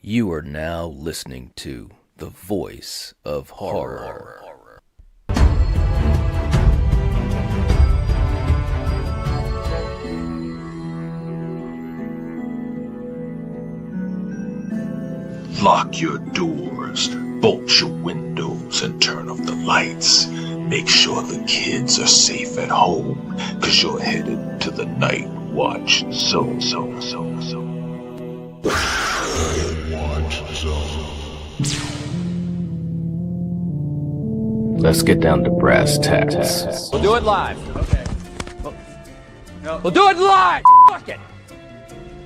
You are now listening to the voice of horror. Lock your doors, bolt your windows, and turn off the lights. Make sure the kids are safe at home, cause you're headed to the Nightwatch Zone. Nightwatch Zone. Let's get down to brass tacks. We'll do it live. Okay. We'll do it live. Fuck it.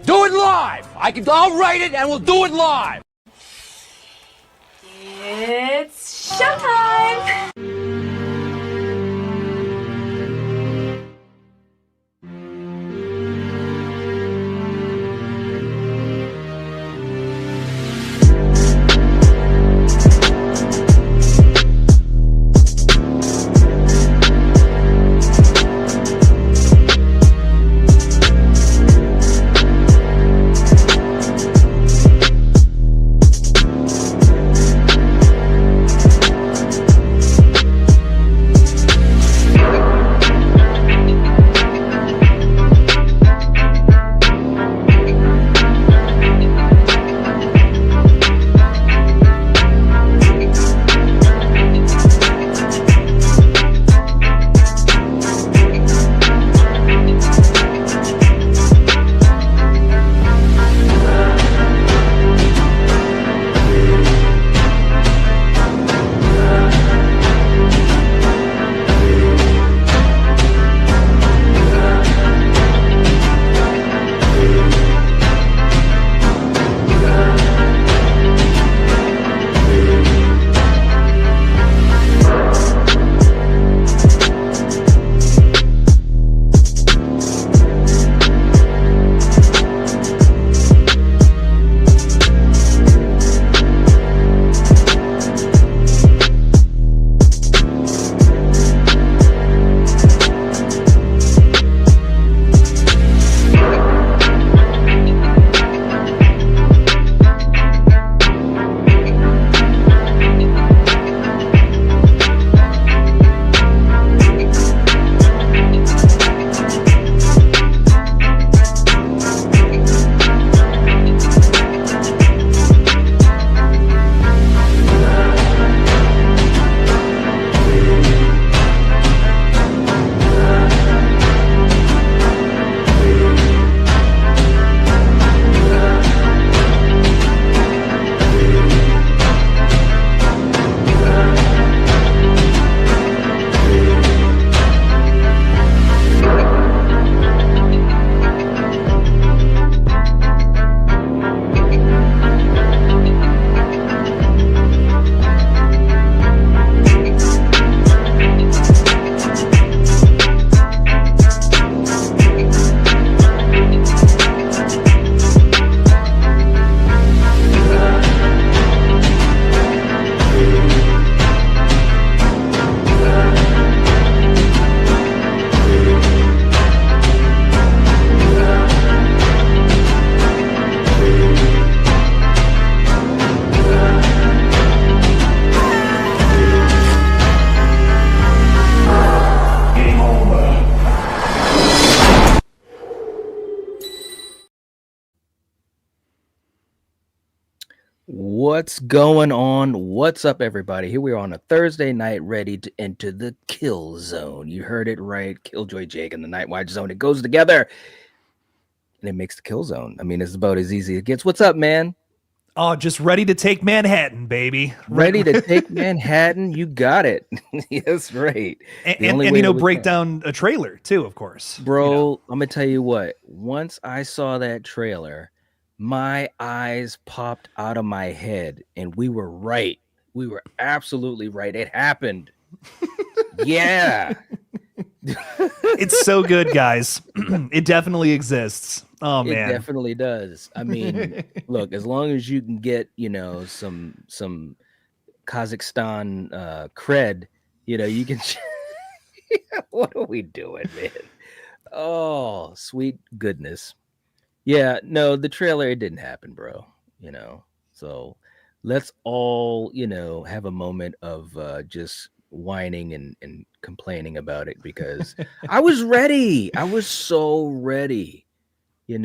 Do it live. I'll write it and we'll do it live. It's showtime! What's going on? What's up, everybody? Here we are on a Thursday night, ready to enter the kill zone. You heard it right. Killjoy Jake and the Nightwatch Zone. It goes together and it makes the kill zone. I mean, it's about as easy as it gets. What's up, man? Oh, just ready to take Manhattan, baby. Ready to take Manhattan? You got it. That's right. And break down a trailer too, of course. Bro, I'm going to tell you what. Once I saw that trailer, my eyes popped out of my head, and we were right. We were absolutely right. It happened. Yeah. It's so good, guys. It definitely exists. Oh man, it definitely does. I mean, look, as long as you can get, some Kazakhstan cred, you can. What are we doing, man? Oh, sweet goodness. Yeah, no, the trailer, it didn't happen, bro. So let's all, have a moment of just whining and complaining about it because I was ready. I was so ready. I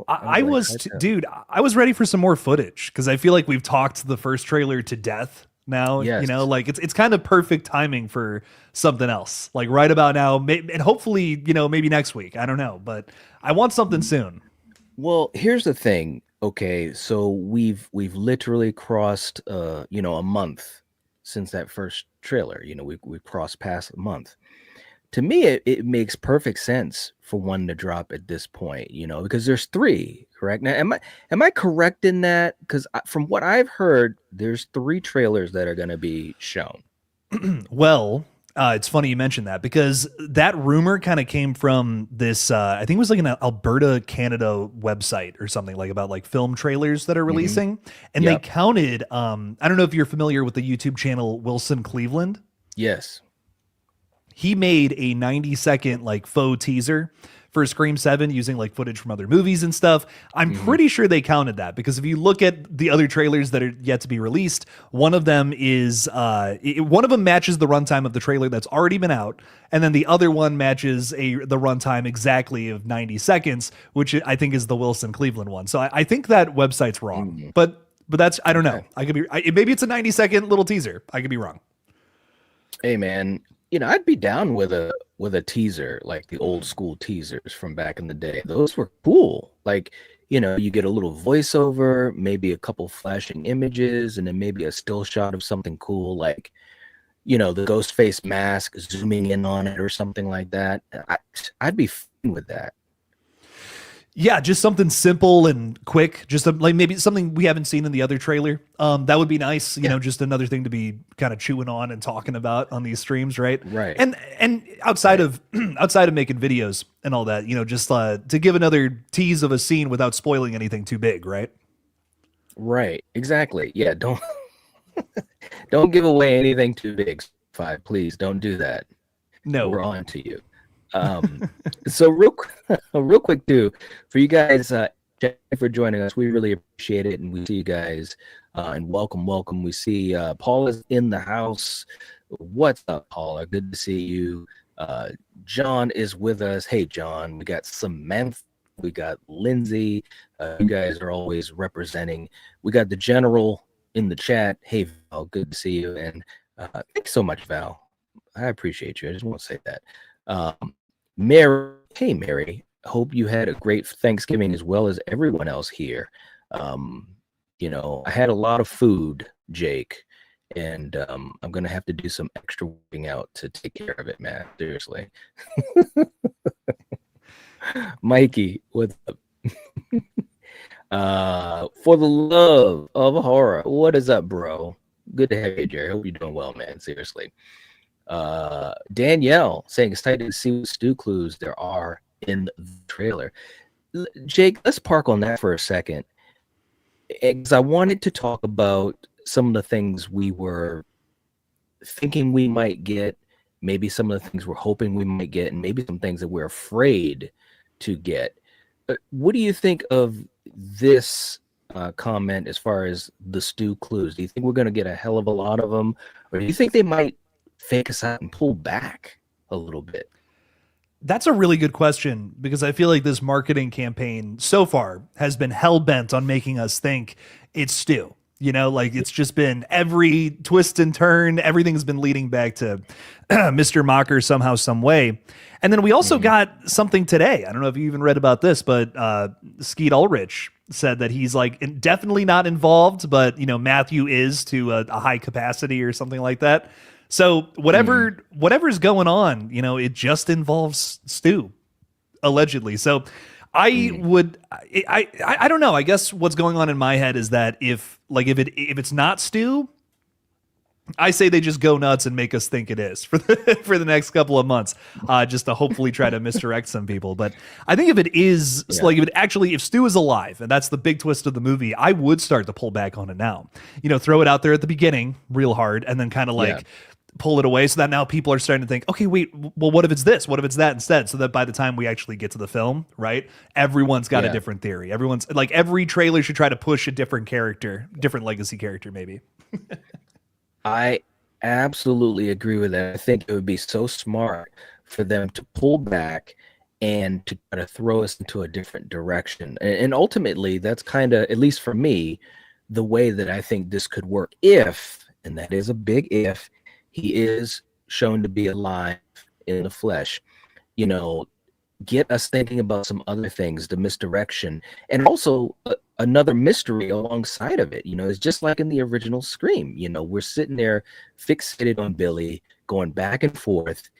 like, was, dude, I was ready for some more footage because I feel like we've talked the first trailer to death now. Yes. Like it's kind of perfect timing for something else, like right about now, and hopefully, maybe next week. I don't know, but I want something soon. Well, here's the thing. Okay, so we've literally crossed a month since that first trailer. We crossed past a month. To me, it makes perfect sense for one to drop at this point, because there's 3, correct? Now, am I correct in that? Because from what I've heard, there's 3 trailers that are going to be shown. Well, it's funny you mentioned that because that rumor kind of came from this, I think it was like an Alberta, Canada website or something like about like film trailers that are releasing. And they counted, I don't know if you're familiar with the YouTube channel Wilson Cleveland. Yes. He made a 90-second like faux teaser for Scream 7 using like footage from other movies and stuff. I'm pretty sure they counted that because if you look at the other trailers that are yet to be released, one of them is one of them matches the runtime of the trailer that's already been out, and then the other one matches the runtime exactly of 90 seconds, which I think is the Wilson Cleveland one. So I think that website's wrong, but that's, I don't know. I could be maybe it's a 90-second little teaser. I could be wrong. Hey man, I'd be down with a teaser, like the old school teasers from back in the day. Those were cool. Like, you get a little voiceover, maybe a couple flashing images, and then maybe a still shot of something cool, like, the ghost face mask zooming in on it or something like that. I'd be fine with that. Yeah, just something simple and quick, just like maybe something we haven't seen in the other trailer. That would be nice, just another thing to be kind of chewing on and talking about on these streams, right? Right. And outside of making videos and all that, just to give another tease of a scene without spoiling anything too big, right? Right. Exactly. Yeah. Don't give away anything too big. 5, please don't do that. No, we're on to you. So real quick too, for you guys, for joining us, we really appreciate it, and we see you guys, and welcome. We see Paula's in the house. What's up, Paula? Good to see you. John is with us. Hey, John. We got Samantha. We got Lindsay. You guys are always representing. We got the General in the chat. Hey, Val. Good to see you, and thanks so much, Val. I appreciate you. I just want to say that. Mary, hey Mary, hope you had a great Thanksgiving as well as everyone else here. I had a lot of food, Jake, and I'm gonna have to do some extra working out to take care of it, man. Seriously. Mikey, what's up? For the love of horror, what is up, bro? Good to have you, Jerry. Hope you're doing well, man. Seriously. Danielle saying excited to see what Stu clues there are in the trailer. Jake, let's park on that for a second, because I wanted to talk about some of the things we were thinking we might get, maybe some of the things we're hoping we might get, and maybe some things that we're afraid to get. What do you think of this comment as far as the Stu clues? Do you think we're going to get a hell of a lot of them, or do you think they might fake us out and pull back a little bit? That's a really good question, because I feel like this marketing campaign so far has been hell-bent on making us think it's Stu. Like it's just been every twist and turn. Everything's been leading back to Mr. Macher somehow, some way. And then we also got something today. I don't know if you even read about this, but Skeet Ulrich said that he's like definitely not involved, but Matthew is to a high capacity or something like that. So whatever's going on, it just involves Stu, allegedly. So I don't know. I guess what's going on in my head is that if it's not Stu, I say they just go nuts and make us think it is for the next couple of months, just to hopefully try to misdirect some people. But I think if it is if Stu is alive, and that's the big twist of the movie, I would start to pull back on it now. Throw it out there at the beginning real hard, and then kind of pull it away, so that now people are starting to think, okay, wait, well, what if it's this? What if it's that instead? So that by the time we actually get to the film, right, everyone's got a different theory. Everyone's like, every trailer should try to push a different character, different legacy character, maybe. I absolutely agree with that. I think it would be so smart for them to pull back and to try to throw us into a different direction. And ultimately, that's kind of, at least for me, the way that I think this could work if, and that is a big if, he is shown to be alive in the flesh. You know, get us thinking about some other things, the misdirection, and also another mystery alongside of it. You know, it's just like in the original Scream. You know, we're sitting there fixated on Billy, going back and forth.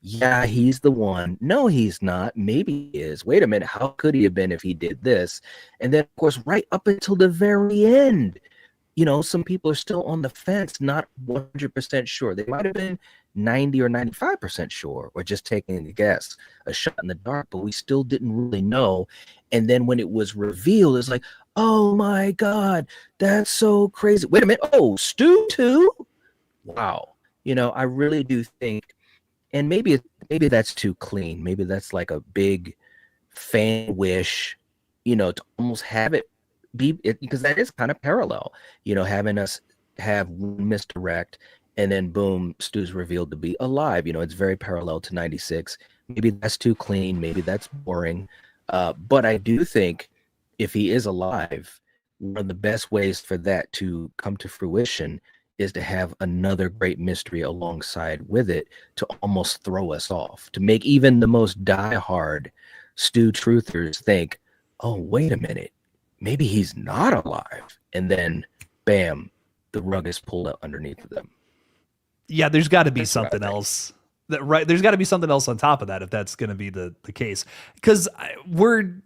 Yeah, he's the one. No, he's not. Maybe he is. Wait a minute. How could he have been if he did this? And then, of course, right up until the very end, you know, some people are still on the fence, not 100% sure. They might have been 90 or 95% sure, or just taking a guess, a shot in the dark, but we still didn't really know. And then when it was revealed, it's like, oh my God, that's so crazy. Wait a minute. Oh, Stu too? Wow. You know, I really do think, and maybe that's too clean. Maybe that's like a big fan wish, you know, to almost have it be it, because that is kind of parallel, you know, having us have one misdirect and then boom, Stu's revealed to be alive. You know, it's very parallel to 96. Maybe that's too clean. Maybe that's boring. But I do think if he is alive, one of the best ways for that to come to fruition is to have another great mystery alongside with it to almost throw us off, to make even the most diehard Stu truthers think, oh, wait a minute, maybe he's not alive. And then, bam, the rug is pulled out underneath of them. Yeah, there's got to be something else. Right, there's got to be something else on top of that if that's going to be the case, because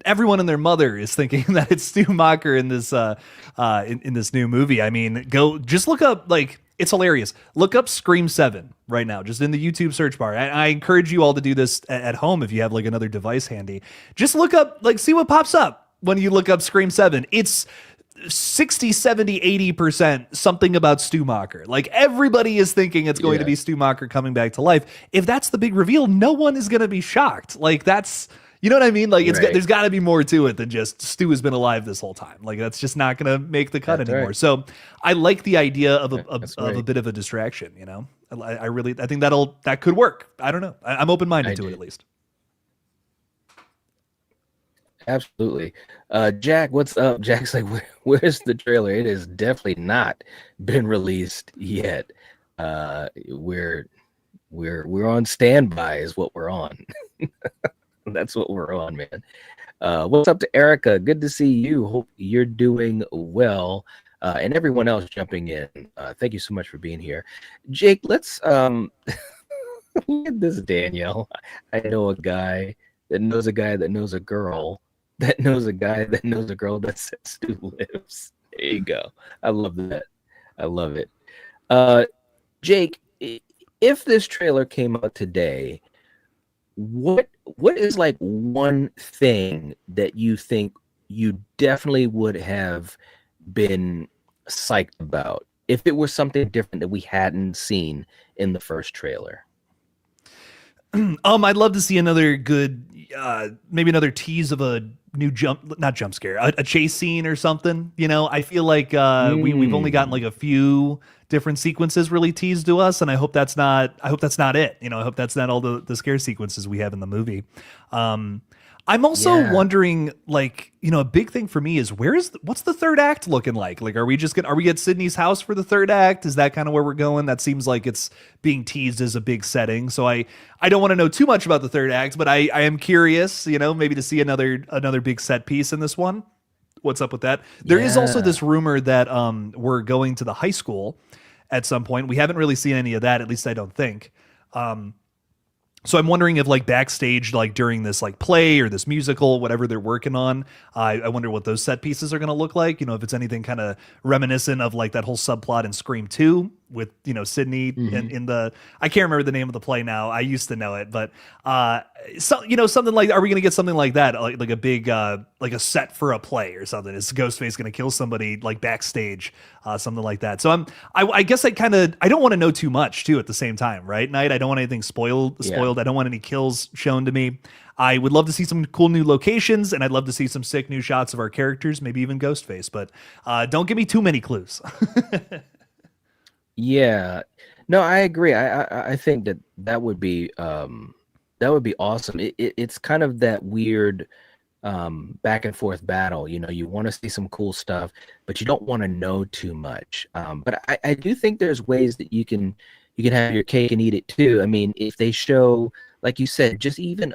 everyone and their mother is thinking that it's Stu Macher in this in this new movie. I mean, just look up, like, it's hilarious. Look up Scream 7 right now, just in the YouTube search bar. I encourage you all to do this at home if you have like another device handy. Just look up, like, see what pops up when you look up Scream 7. It's 60, 70, 80% something about Stu Macher. Like, everybody is thinking it's going to be Stu Macher coming back to life. If that's the big reveal, no one is going to be shocked. Like, that's, you know what I mean? Like, there's got to be more to it than just Stu has been alive this whole time. Like, that's just not going to make the cut anymore. Right. So I like the idea of a bit of a distraction, you know? I think that could work. I don't know. I'm open-minded to it, at least. Absolutely. Jack, what's up? Jack's like, where's the trailer? It has definitely not been released yet. We're on standby is what we're on. That's what we're on, man. What's up to Erica? Good to see you. Hope you're doing well. And everyone else jumping in. Thank you so much for being here. Jake, let's look at this, Danielle. I know a guy that knows a guy that knows a girl that knows a guy that knows a girl that says Stu lives. There you go. I love that. I love it. Jake, if this trailer came out today, what is like one thing that you think you definitely would have been psyched about if it was something different that we hadn't seen in the first trailer? I'd love to see another good, maybe another tease of a new not jump scare, a chase scene or something. You know, I feel like we've only gotten like a few different sequences really teased to us, and I hope that's not it. You know, I hope that's not all the scare sequences we have in the movie. I'm also wondering, like, you know, a big thing for me is what's the third act looking like? Like, are we at Sydney's house for the third act? Is that kind of where we're going? That seems like it's being teased as a big setting. So I don't want to know too much about the third act, but I am curious, you know, maybe to see another big set piece in this one. What's up with that? There is also this rumor that we're going to the high school at some point. We haven't really seen any of that, at least I don't think. So I'm wondering if, like, backstage, like during this like play or this musical, whatever they're working on, I wonder what those set pieces are going to look like. You know, if it's anything kind of reminiscent of like that whole subplot in Scream 2, with Sydney Mhm. in the, I can't remember the name of the play now. I used to know it, but something like, are we gonna get something like that, like a big like a set for a play or something? Is Ghostface gonna kill somebody like backstage, something like that? So I guess I don't want to know too much too at the same time, right? Night, I don't want anything spoiled. Yeah. I don't want any kills shown to me. I would love to see some cool new locations, and I'd love to see some sick new shots of our characters, maybe even Ghostface. But don't give me too many clues. Yeah. No, I agree. I think that would be awesome. It's kind of that weird back and forth battle. You want to see some cool stuff, but you don't want to know too much. But I do think there's ways that you can have your cake and eat it too. I mean, if they show, like you said, just even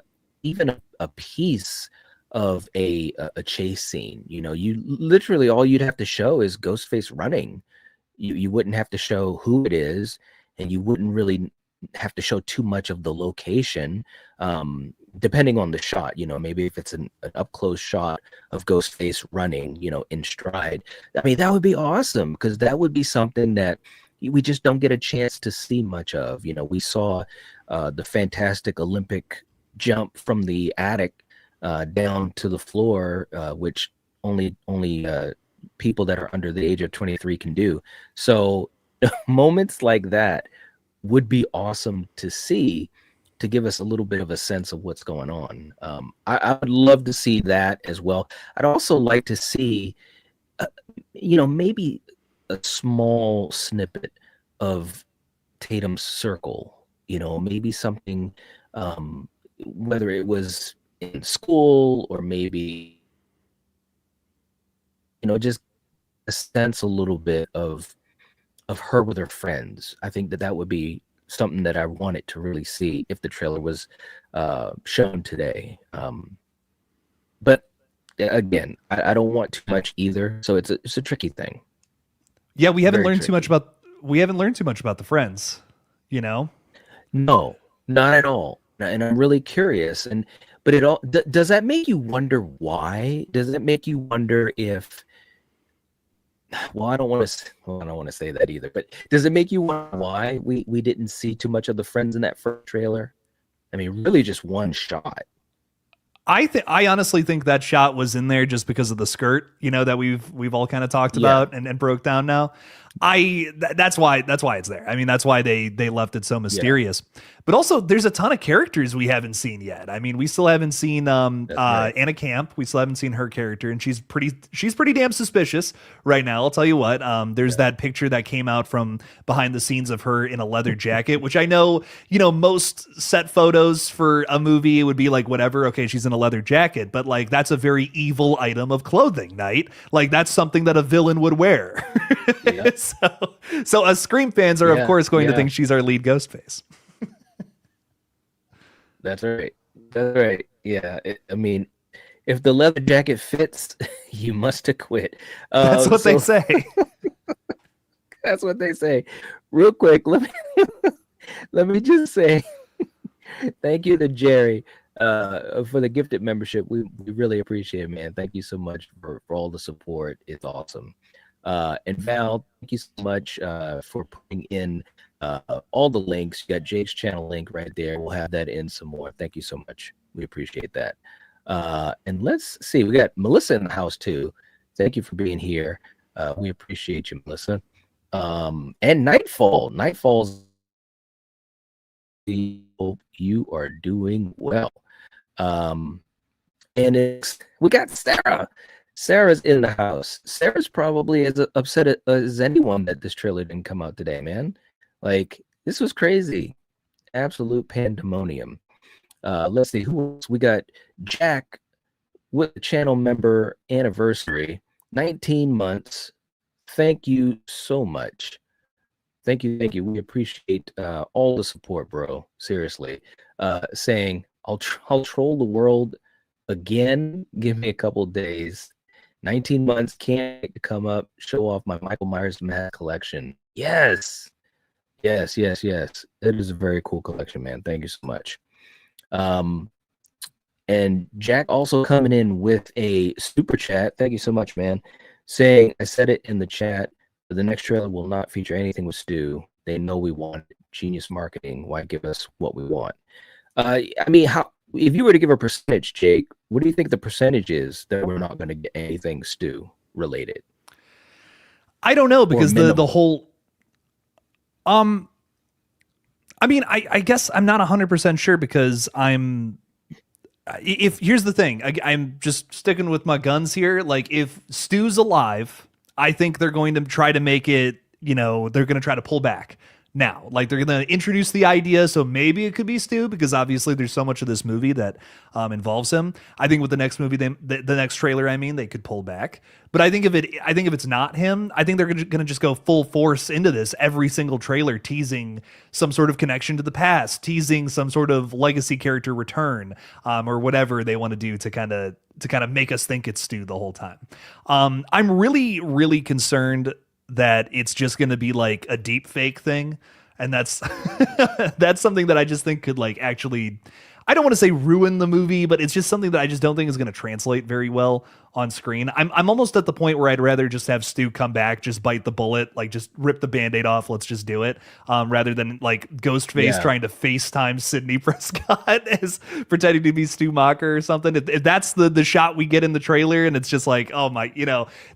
a piece of a chase scene, you literally, all you'd have to show is Ghostface running. You wouldn't have to show who it is, and you wouldn't really have to show too much of the location, depending on the shot. Maybe if it's an up close shot of Ghostface running, in stride. I mean, that would be awesome, because that would be something that we just don't get a chance to see much of. We saw the fantastic Olympic jump from the attic down to the floor, which only people that are under the age of 23 can do. So moments like that would be awesome to see, to give us a little bit of a sense of what's going on. I would love to see that as well. I'd also like to see, maybe a small snippet of Tatum's circle, maybe something, whether it was in school or maybe, just a sense a little bit of her with her friends. I think that would be something that I wanted to really see if the trailer was shown today. But again, I don't want too much either, so it's a tricky thing. Yeah, we haven't Very learned too much tricky. about the friends. No, not at all. And I'm really curious. But it all does that make you wonder why? Does it make you wonder if? Well, I don't want to say that either. But does it make you wonder why we didn't see too much of the friends in that first trailer? I mean, really, just one shot. I honestly think that shot was in there just because of the skirt, that we've all kind of talked Yeah. about and broke down now. That's why it's there. I mean, that's why they left it so mysterious. But also, there's a ton of characters we haven't seen yet. I mean, we still haven't seen right. Anna Camp. We still haven't seen her character, and she's pretty damn suspicious right now. I'll tell you what. There's that picture that came out from behind the scenes of her in a leather jacket, which I know, most set photos for a movie, it would be like, whatever, okay, she's in a leather jacket, but like, that's a very evil item of clothing, Night. Like, that's something that a villain would wear. Yep. So us Scream fans are, of course, going to Yeah. think she's our lead Ghostface. That's right. That's right. Yeah. I mean, if the leather jacket fits, you must have quit. That's what they say. That's what they say. Real quick, let me just say thank you to Jerry for the gifted membership. We really appreciate it, man. Thank you so much for all the support. It's awesome. And Val, thank you so much for putting in all the links. You got Jake's channel link right there. We'll have that in some more. Thank you so much. We appreciate that. And let's see, we got Melissa in the house too. Thank you for being here. We appreciate you, Melissa. And Nightfall's, we hope you are doing well. And we got Sarah. Sarah's in the house. Sarah's probably as upset as anyone that this trailer didn't come out today, man. Like, this was crazy. Absolute pandemonium. Let's see who else. We got Jack with the channel member anniversary, 19 months. Thank you so much. Thank you. We appreciate all the support, bro. Seriously. Saying I'll troll the world again. Give me a couple days. 19 months, can't wait to come up, show off my Michael Myers mask collection. Yes. It is a very cool collection, man. Thank you so much. And Jack also coming in with a super chat. Thank you so much, man. Saying, I said it in the chat, but the next trailer will not feature anything with Stu. They know we want it. Genius marketing. Why give us what we want? I mean, how if you were to give a percentage, Jake, what do you think the percentage is that we're not going to get anything Stu related? I don't know, because the whole I mean, I guess I'm not 100% sure, because here's the thing, I'm just sticking with my guns here. Like, if Stu's alive, I think they're going to try to make it, they're going to try to pull back now. Like, they're going to introduce the idea, so maybe it could be Stu, because obviously there's so much of this movie that involves him. I think with the next movie, the next trailer, I mean, they could pull back. But I think if it's not him, I think they're going to just go full force into this. Every single trailer teasing some sort of connection to the past, teasing some sort of legacy character return, or whatever they want to do to kind of make us think it's Stu the whole time. I'm really, really concerned that it's just going to be like a deep fake thing. And that's that's something that I just think could, like, actually, I don't want to say ruin the movie, but it's just something that I just don't think is going to translate very well on screen. I'm almost at the point where I'd rather just have Stu come back, just bite the bullet, like, just rip the Band-Aid off, let's just do it, rather than, like, Ghostface trying to FaceTime Sidney Prescott as pretending to be Stu Macher or something. If that's the shot we get in the trailer, and it's just like, oh my,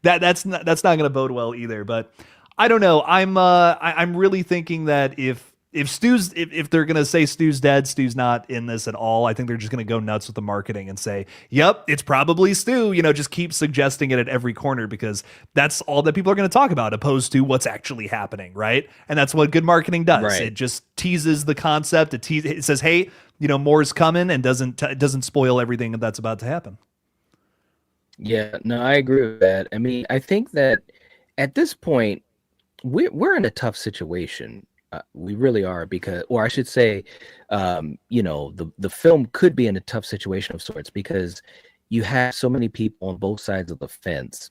that's not going to bode well either. But I don't know. I'm really thinking that if they're going to say Stu's dead, Stu's not in this at all, I think they're just going to go nuts with the marketing and say, yep, it's probably Stu, just keep suggesting it at every corner, because that's all that people are going to talk about, opposed to what's actually happening, right? And that's what good marketing does. Right. It just teases the concept. It says, hey, more's coming, and doesn't spoil everything that's about to happen. Yeah, no, I agree with that. I mean, I think that at this point, we're in a tough situation. We really are, because, or I should say, the film could be in a tough situation of sorts, because you have so many people on both sides of the fence,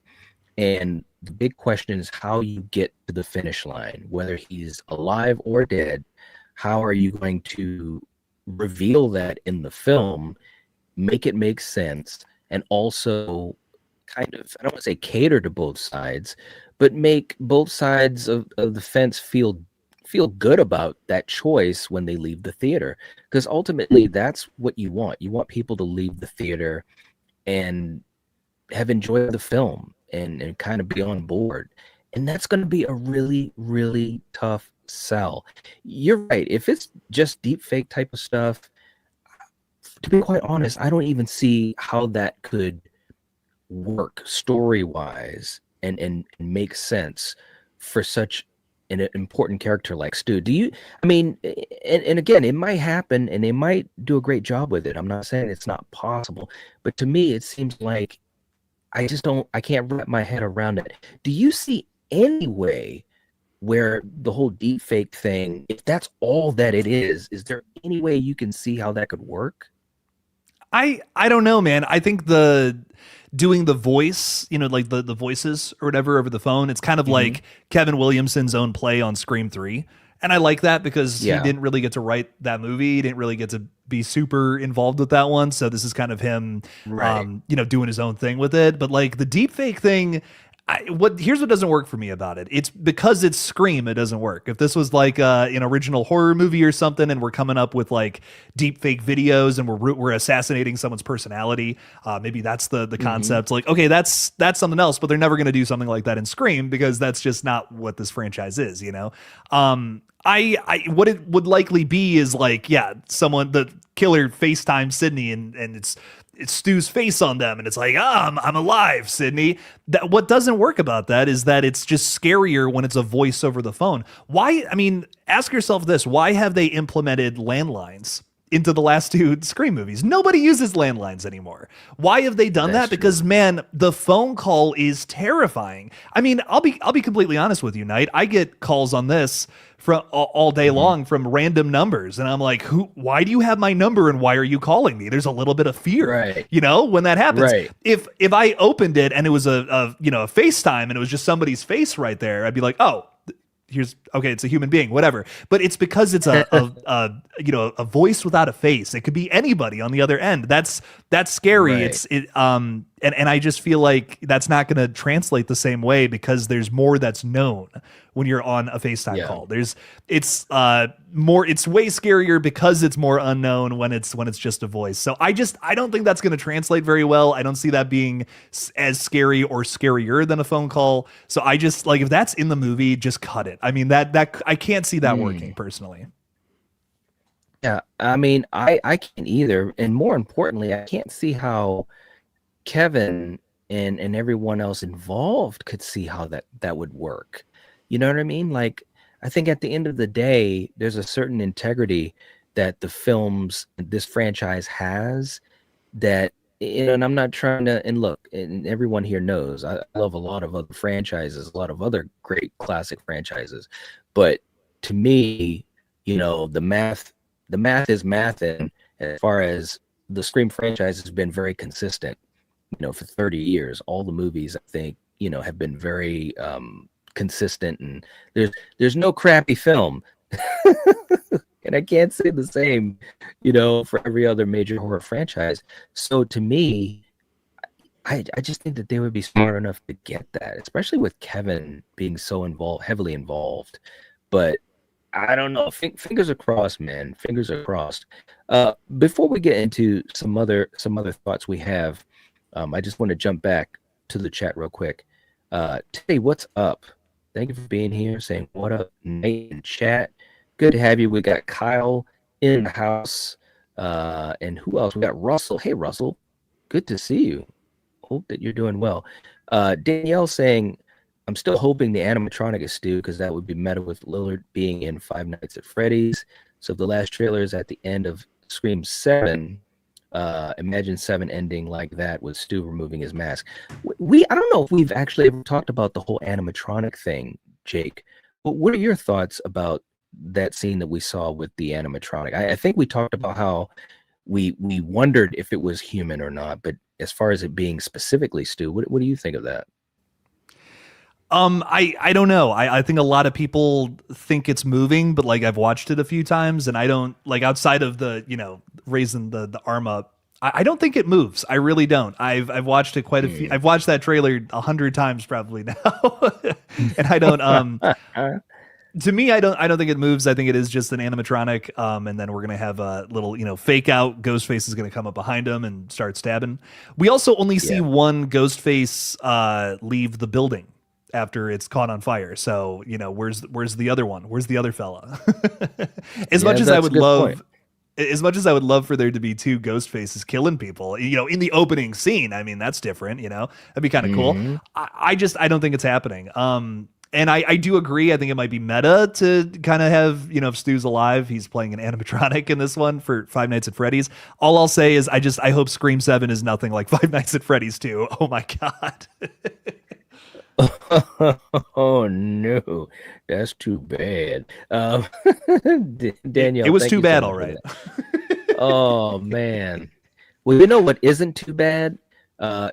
and the big question is how you get to the finish line, whether he's alive or dead. How are you going to reveal that in the film, make it make sense, and also kind of, I don't want to say cater to both sides, but make both sides of the fence feel good about that choice when they leave the theater? Because ultimately that's what you want. You want people to leave the theater and have enjoyed the film and kind of be on board. And that's going to be a really, really tough sell. You're right. If it's just deep fake type of stuff, to be quite honest, I don't even see how that could work story-wise and make sense for such an important character like Stu. And again, it might happen and they might do a great job with it. I'm not saying it's not possible, but to me, it seems like I can't wrap my head around it. Do you see any way where the whole deep fake thing, if that's all that it is there any way you can see how that could work? I don't know, man. I think doing the voice, like the voices or whatever over the phone, it's kind of like Kevin Williamson's own play on Scream 3. And I like that because he didn't really get to write that movie. He didn't really get to be super involved with that one. So this is kind of him, doing his own thing with it. But like the deep fake thing, here's what doesn't work for me about it. It's because it's Scream, it doesn't work. If this was like an original horror movie or something, and we're coming up with like deep fake videos and we're assassinating someone's personality, maybe that's the concept. Like, okay, that's something else, but they're never going to do something like that in Scream because that's just not what this franchise is, what it would likely be is like, the killer FaceTime Sydney and it's Stu's face on them, and it's like, I'm alive, Sydney. That what doesn't work about that is that it's just scarier when it's a voice over the phone. Why? I mean, ask yourself this: why have they implemented landlines into the last two Scream movies? Nobody uses landlines anymore. Why have they done that? Because man, the phone call is terrifying. I mean, I'll be completely honest with you, Knight. I get calls on this from all day long from random numbers, and I'm like, why do you have my number and why are you calling me? There's a little bit of fear, when that happens. Right. If I opened it and it was a FaceTime and it was just somebody's face right there, I'd be like, oh, it's a human being, whatever. But it's because it's a voice without a face. It could be anybody on the other end. That's scary. Right. And I just feel like that's not going to translate the same way because there's more that's known when you're on a FaceTime call. It's way scarier because it's more unknown when it's just a voice. So I don't think that's going to translate very well. I don't see that being as scary or scarier than a phone call. So I just like, if that's in the movie, just cut it. I mean, that I can't see that working personally. Yeah, I mean, I can't either, and more importantly, I can't see how Kevin and everyone else involved could see how that would work. You know what I mean? Like, I think at the end of the day, there's a certain integrity that the films, this franchise has that, and I'm not trying to, and look, and everyone here knows, I love a lot of other franchises, a lot of other great classic franchises, but to me, the math is math, and as far as the Scream franchise has been very consistent, for 30 years, all the movies, I think, have been very consistent, and there's no crappy film. And I can't say the same, for every other major horror franchise. So to me, I just think that they would be smart enough to get that, especially with Kevin being so heavily involved. But I don't know. Fingers are crossed, man. Fingers are crossed. Before we get into some other thoughts we have, I just want to jump back to the chat real quick. Teddy, what's up? Thank you for being here, saying what up, Nate in chat. Good to have you. We got Kyle in the house. And who else? We got Russell. Hey, Russell. Good to see you. Hope that you're doing well. Danielle saying, I'm still hoping the animatronic is Stu, because that would be meta with Lillard being in Five Nights at Freddy's. So if the last trailer is at the end of Scream 7, imagine 7 ending like that with Stu removing his mask. I don't know if we've actually ever talked about the whole animatronic thing, Jake. But what are your thoughts about that scene that we saw with the animatronic? I think we talked about how we wondered if it was human or not, but as far as it being specifically Stu, what do you think of that? I don't know. I think a lot of people think it's moving, but like I've watched it a few times and I don't, like, outside of the, raising the arm up, I don't think it moves. I really don't. I've watched it quite a few. I've watched that trailer 100 times probably now. And I don't, to me, I don't think it moves. I think it is just an animatronic. And then we're going to have a little, fake out Ghostface is going to come up behind him and start stabbing. We also only see one Ghostface, leave the building after it's caught on fire. So, where's the other one? Where's the other fella? As much as I would love for there to be 2 ghost faces killing people, in the opening scene, I mean, that's different, that'd be kind of cool. I don't think it's happening. And I do agree. I think it might be meta to kind of have, if Stu's alive, he's playing an animatronic in this one for Five Nights at Freddy's. All I'll say is I hope Scream 7 is nothing like Five Nights at Freddy's 2. Oh my God. Oh no, that's too bad. Danielle, it was too bad, all right. Oh man. Well, you know what isn't too bad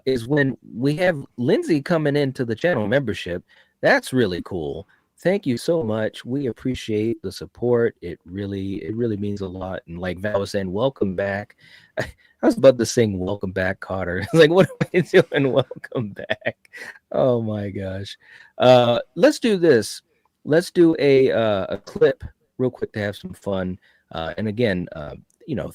is when we have Lindsay coming into the channel membership. That's really cool. Thank you so much. We appreciate the support. It really means a lot. And like Val was saying, welcome back. I was about to sing "Welcome Back, Cotter." Like, what am I doing? Welcome back. Oh my gosh. Let's do this. Let's do a clip real quick to have some fun. And again,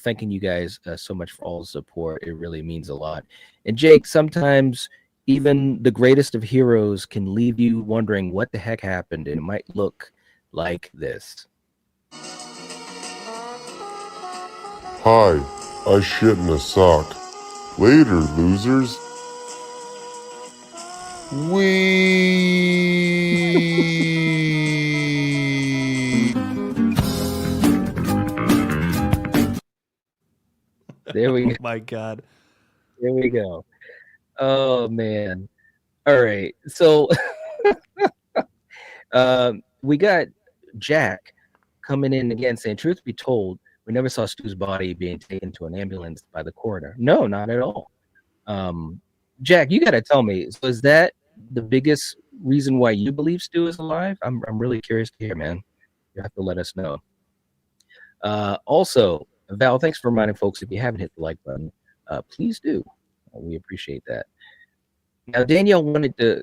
thanking you guys so much for all the support. It really means a lot. And Jake, sometimes even the greatest of heroes can leave you wondering what the heck happened, and it might look like this. Hi, I shit in a sock. Later, losers. Wee. There we go. Oh my God. There we go. Oh man. All right. So we got Jack coming in again saying, truth be told, we never saw Stu's body being taken to an ambulance by the coroner. No, not at all. Jack, you got to tell me, so is that the biggest reason why you believe Stu is alive? I'm really curious to hear, man. You have to let us know. Also, Val, thanks for reminding folks, if you haven't hit the like button, please do. We appreciate that. Now, Danielle wanted to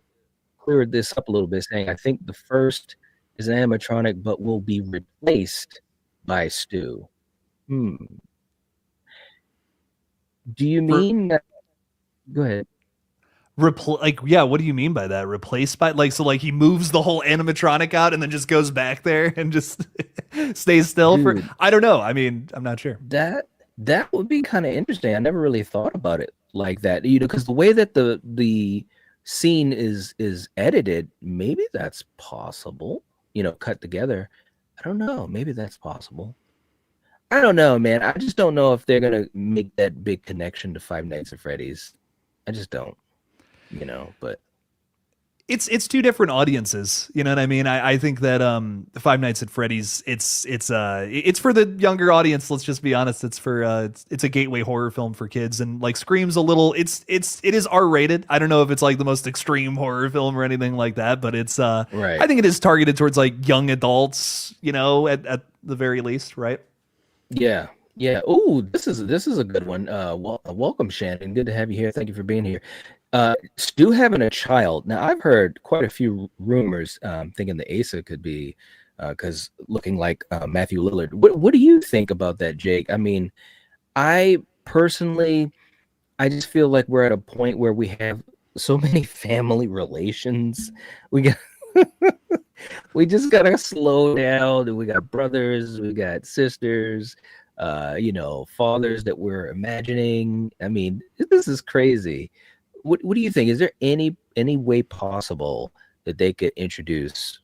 clear this up a little bit, saying, I think the first is an animatronic, but will be replaced by Stu. Hmm. Do you mean that? Go ahead. What do you mean by that? Replaced by he moves the whole animatronic out and then just goes back there and just stays still for Dude, I don't know. I mean, I'm not sure. that would be kind of interesting. I never really thought about it like that, because the way that the scene is edited, maybe that's possible. Cut together. I don't know. Maybe that's possible. I don't know, man. I just don't know if they're gonna make that big connection to Five Nights at Freddy's. I just don't. But It's two different audiences. You know what I mean? I think that Five Nights at Freddy's it's for the younger audience. Let's just be honest. It's for it's a gateway horror film for kids, and like Scream's a little it is R-rated. I don't know if it's like the most extreme horror film or anything like that, but it's right. I think it is targeted towards like young adults, at the very least, right? Yeah. Yeah. Oh, this is a good one. Welcome, Shannon. Good to have you here. Thank you for being here. Stu having a child. Now, I've heard quite a few rumors, thinking the Asa could be, because looking like Matthew Lillard. What do you think about that, Jake? I mean, I personally, I just feel like we're at a point where we have so many family relations. We got. We just gotta slow down. We got brothers, we got sisters, fathers that we're imagining. I mean, this is crazy. What do you think? Is there any way possible that they could introduce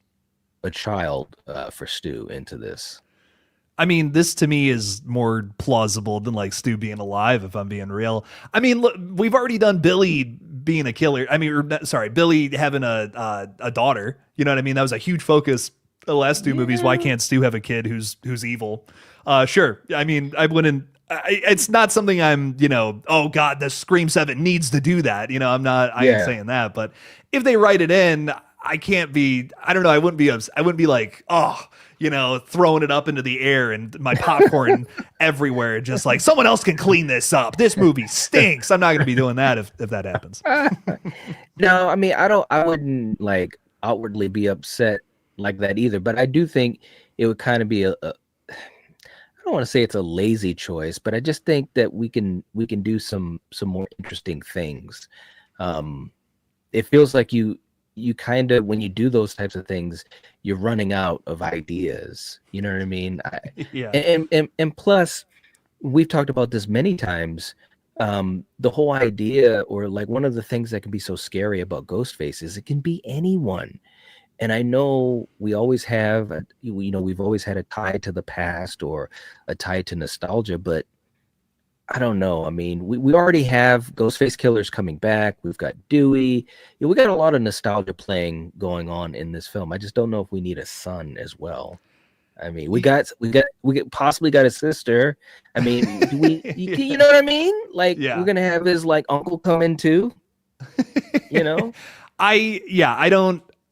a child for Stu into this? I mean, this to me is more plausible than like Stu being alive, if I'm being real. I mean, look, we've already done Billy being a killer. I mean, Billy having a daughter. You know what I mean? That was a huge focus the last two movies. Why can't Stu have a kid who's evil? Sure. I mean, I wouldn't. It's not something I'm, oh God, the Scream 7 needs to do that. I ain't saying that. But if they write it in, I don't know. I wouldn't be like, throwing it up into the air and my popcorn everywhere. Just like someone else can clean this up. This movie stinks. I'm not going to be doing that if that happens. No, I mean, I wouldn't like outwardly be upset like that either. But I do think it would kind of be I don't want to say it's a lazy choice, but I just think that we can do some more interesting things. It feels like you kind of, when you do those types of things, you're running out of ideas. You know what I mean? Yeah. And plus, we've talked about this many times. The whole idea, or like one of the things that can be so scary about Ghostface is it can be anyone. And I know we always have, we've always had a tie to the past or a tie to nostalgia, but I don't know. I mean, we already have Ghostface Killers coming back. We've got Dewey. We got a lot of nostalgia playing going on in this film. I just don't know if we need a son as well. I mean, we possibly got a sister. I mean, you know what I mean? Like, we're gonna have his like uncle come in too.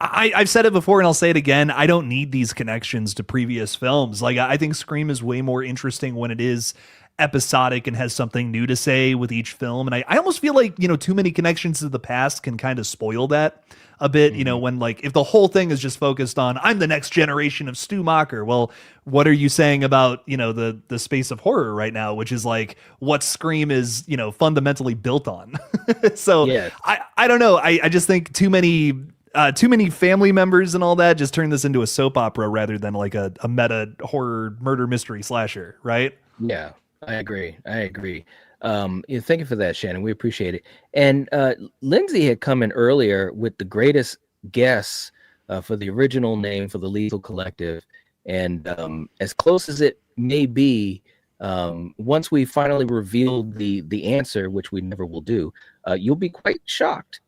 I've said it before and I'll say it again. I don't need these connections to previous films. Like, I think Scream is way more interesting when it is episodic and has something new to say with each film. And I almost feel like, too many connections to the past can kind of spoil that a bit, when like, if the whole thing is just focused on, I'm the next generation of Stu Macher. Well, what are you saying about, the space of horror right now, which is like what Scream is, fundamentally built on. So yeah. I don't know. I just think too many family members and all that just turn this into a soap opera rather than like a meta horror murder mystery slasher, right? Yeah, I agree. Thank you for that, Shannon. We appreciate it. And Lindsay had come in earlier with the greatest guess for the original name for the Lethal Collective. And as close as it may be, once we finally reveal the answer, which we never will do, you'll be quite shocked.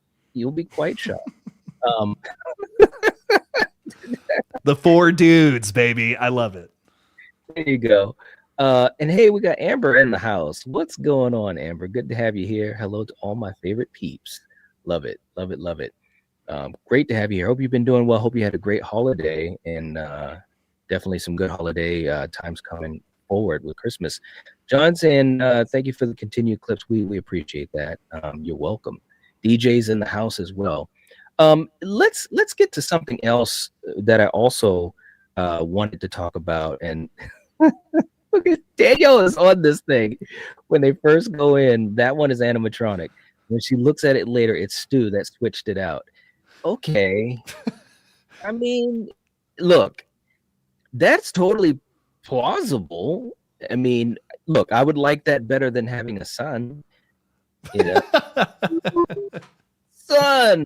The four dudes, baby. I love it. There you go. And hey, we got Amber in the house. What's going on, Amber? Good to have you here. Hello to all my favorite peeps. Love it. Great to have you here. Hope you've been doing well. Hope you had a great holiday, and definitely some good holiday times coming forward with Christmas. John saying thank you for the continued clips. We appreciate that. You're welcome. DJ's in the house as well. Let's get to something else that I also wanted to talk about. And look at Danielle is on this thing when they first go in. That one is animatronic. When she looks at it later, it's Stu that switched it out. Okay. I mean, look, that's totally plausible. I mean, look, I would like that better than having a son. You know, son.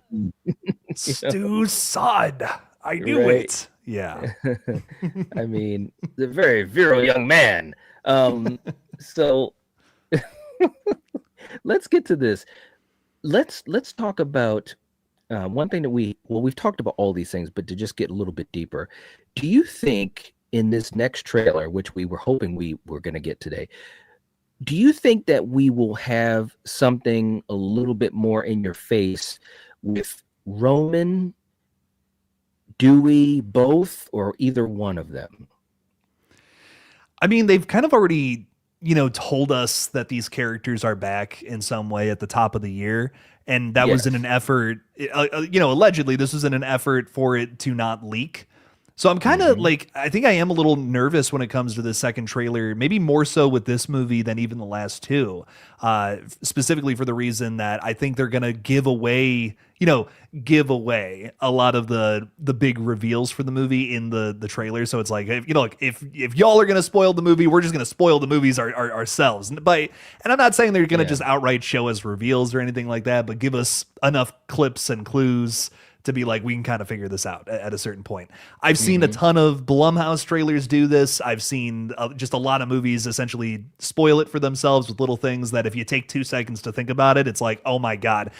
Stu's son. I knew Right. it. Yeah. I mean, the very virile young man. So let's get to this. Let's talk about one thing that we've talked about all these things, but to just get a little bit deeper, do you think in this next trailer, which we were hoping we were going to get today, do you think that we will have something a little bit more in your face with Roman, Dewey, both, or either one of them? I mean, they've kind of already, told us that these characters are back in some way at the top of the year. And that was in an effort, allegedly, this was in an effort for it to not leak. So I'm kind of I think I am a little nervous when it comes to the second trailer, maybe more so with this movie than even the last two, specifically for the reason that I think they're going to give away a lot of the big reveals for the movie in the trailer. So it's like, if y'all are going to spoil the movie, we're just going to spoil the movies ourselves. And I'm not saying they're going to just outright show us reveals or anything like that, but give us enough clips and clues to be like, we can kind of figure this out at a certain point. I've seen a ton of Blumhouse trailers do this. I've seen just a lot of movies essentially spoil it for themselves with little things that if you take 2 seconds to think about it, it's like, oh my God.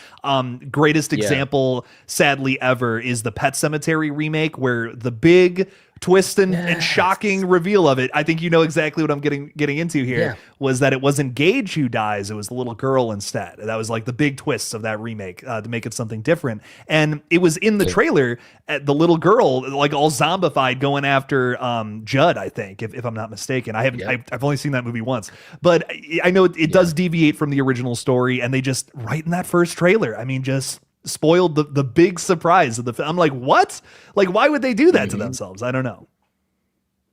Greatest example, sadly ever, is the Pet Sematary remake, where the big twist and shocking reveal of it, I think you know exactly what I'm getting into here, was that it wasn't Gage who dies, it was the little girl instead. That was like the big twist of that remake, to make it something different. And it was in the trailer, the little girl like all zombified going after Judd, I think, if I'm not mistaken. I've only seen that movie once, but I know it does deviate from the original story, and they just, right in that first trailer, I mean, just spoiled the big surprise of the film. I'm like, what? Like, why would they do that to themselves? I don't know.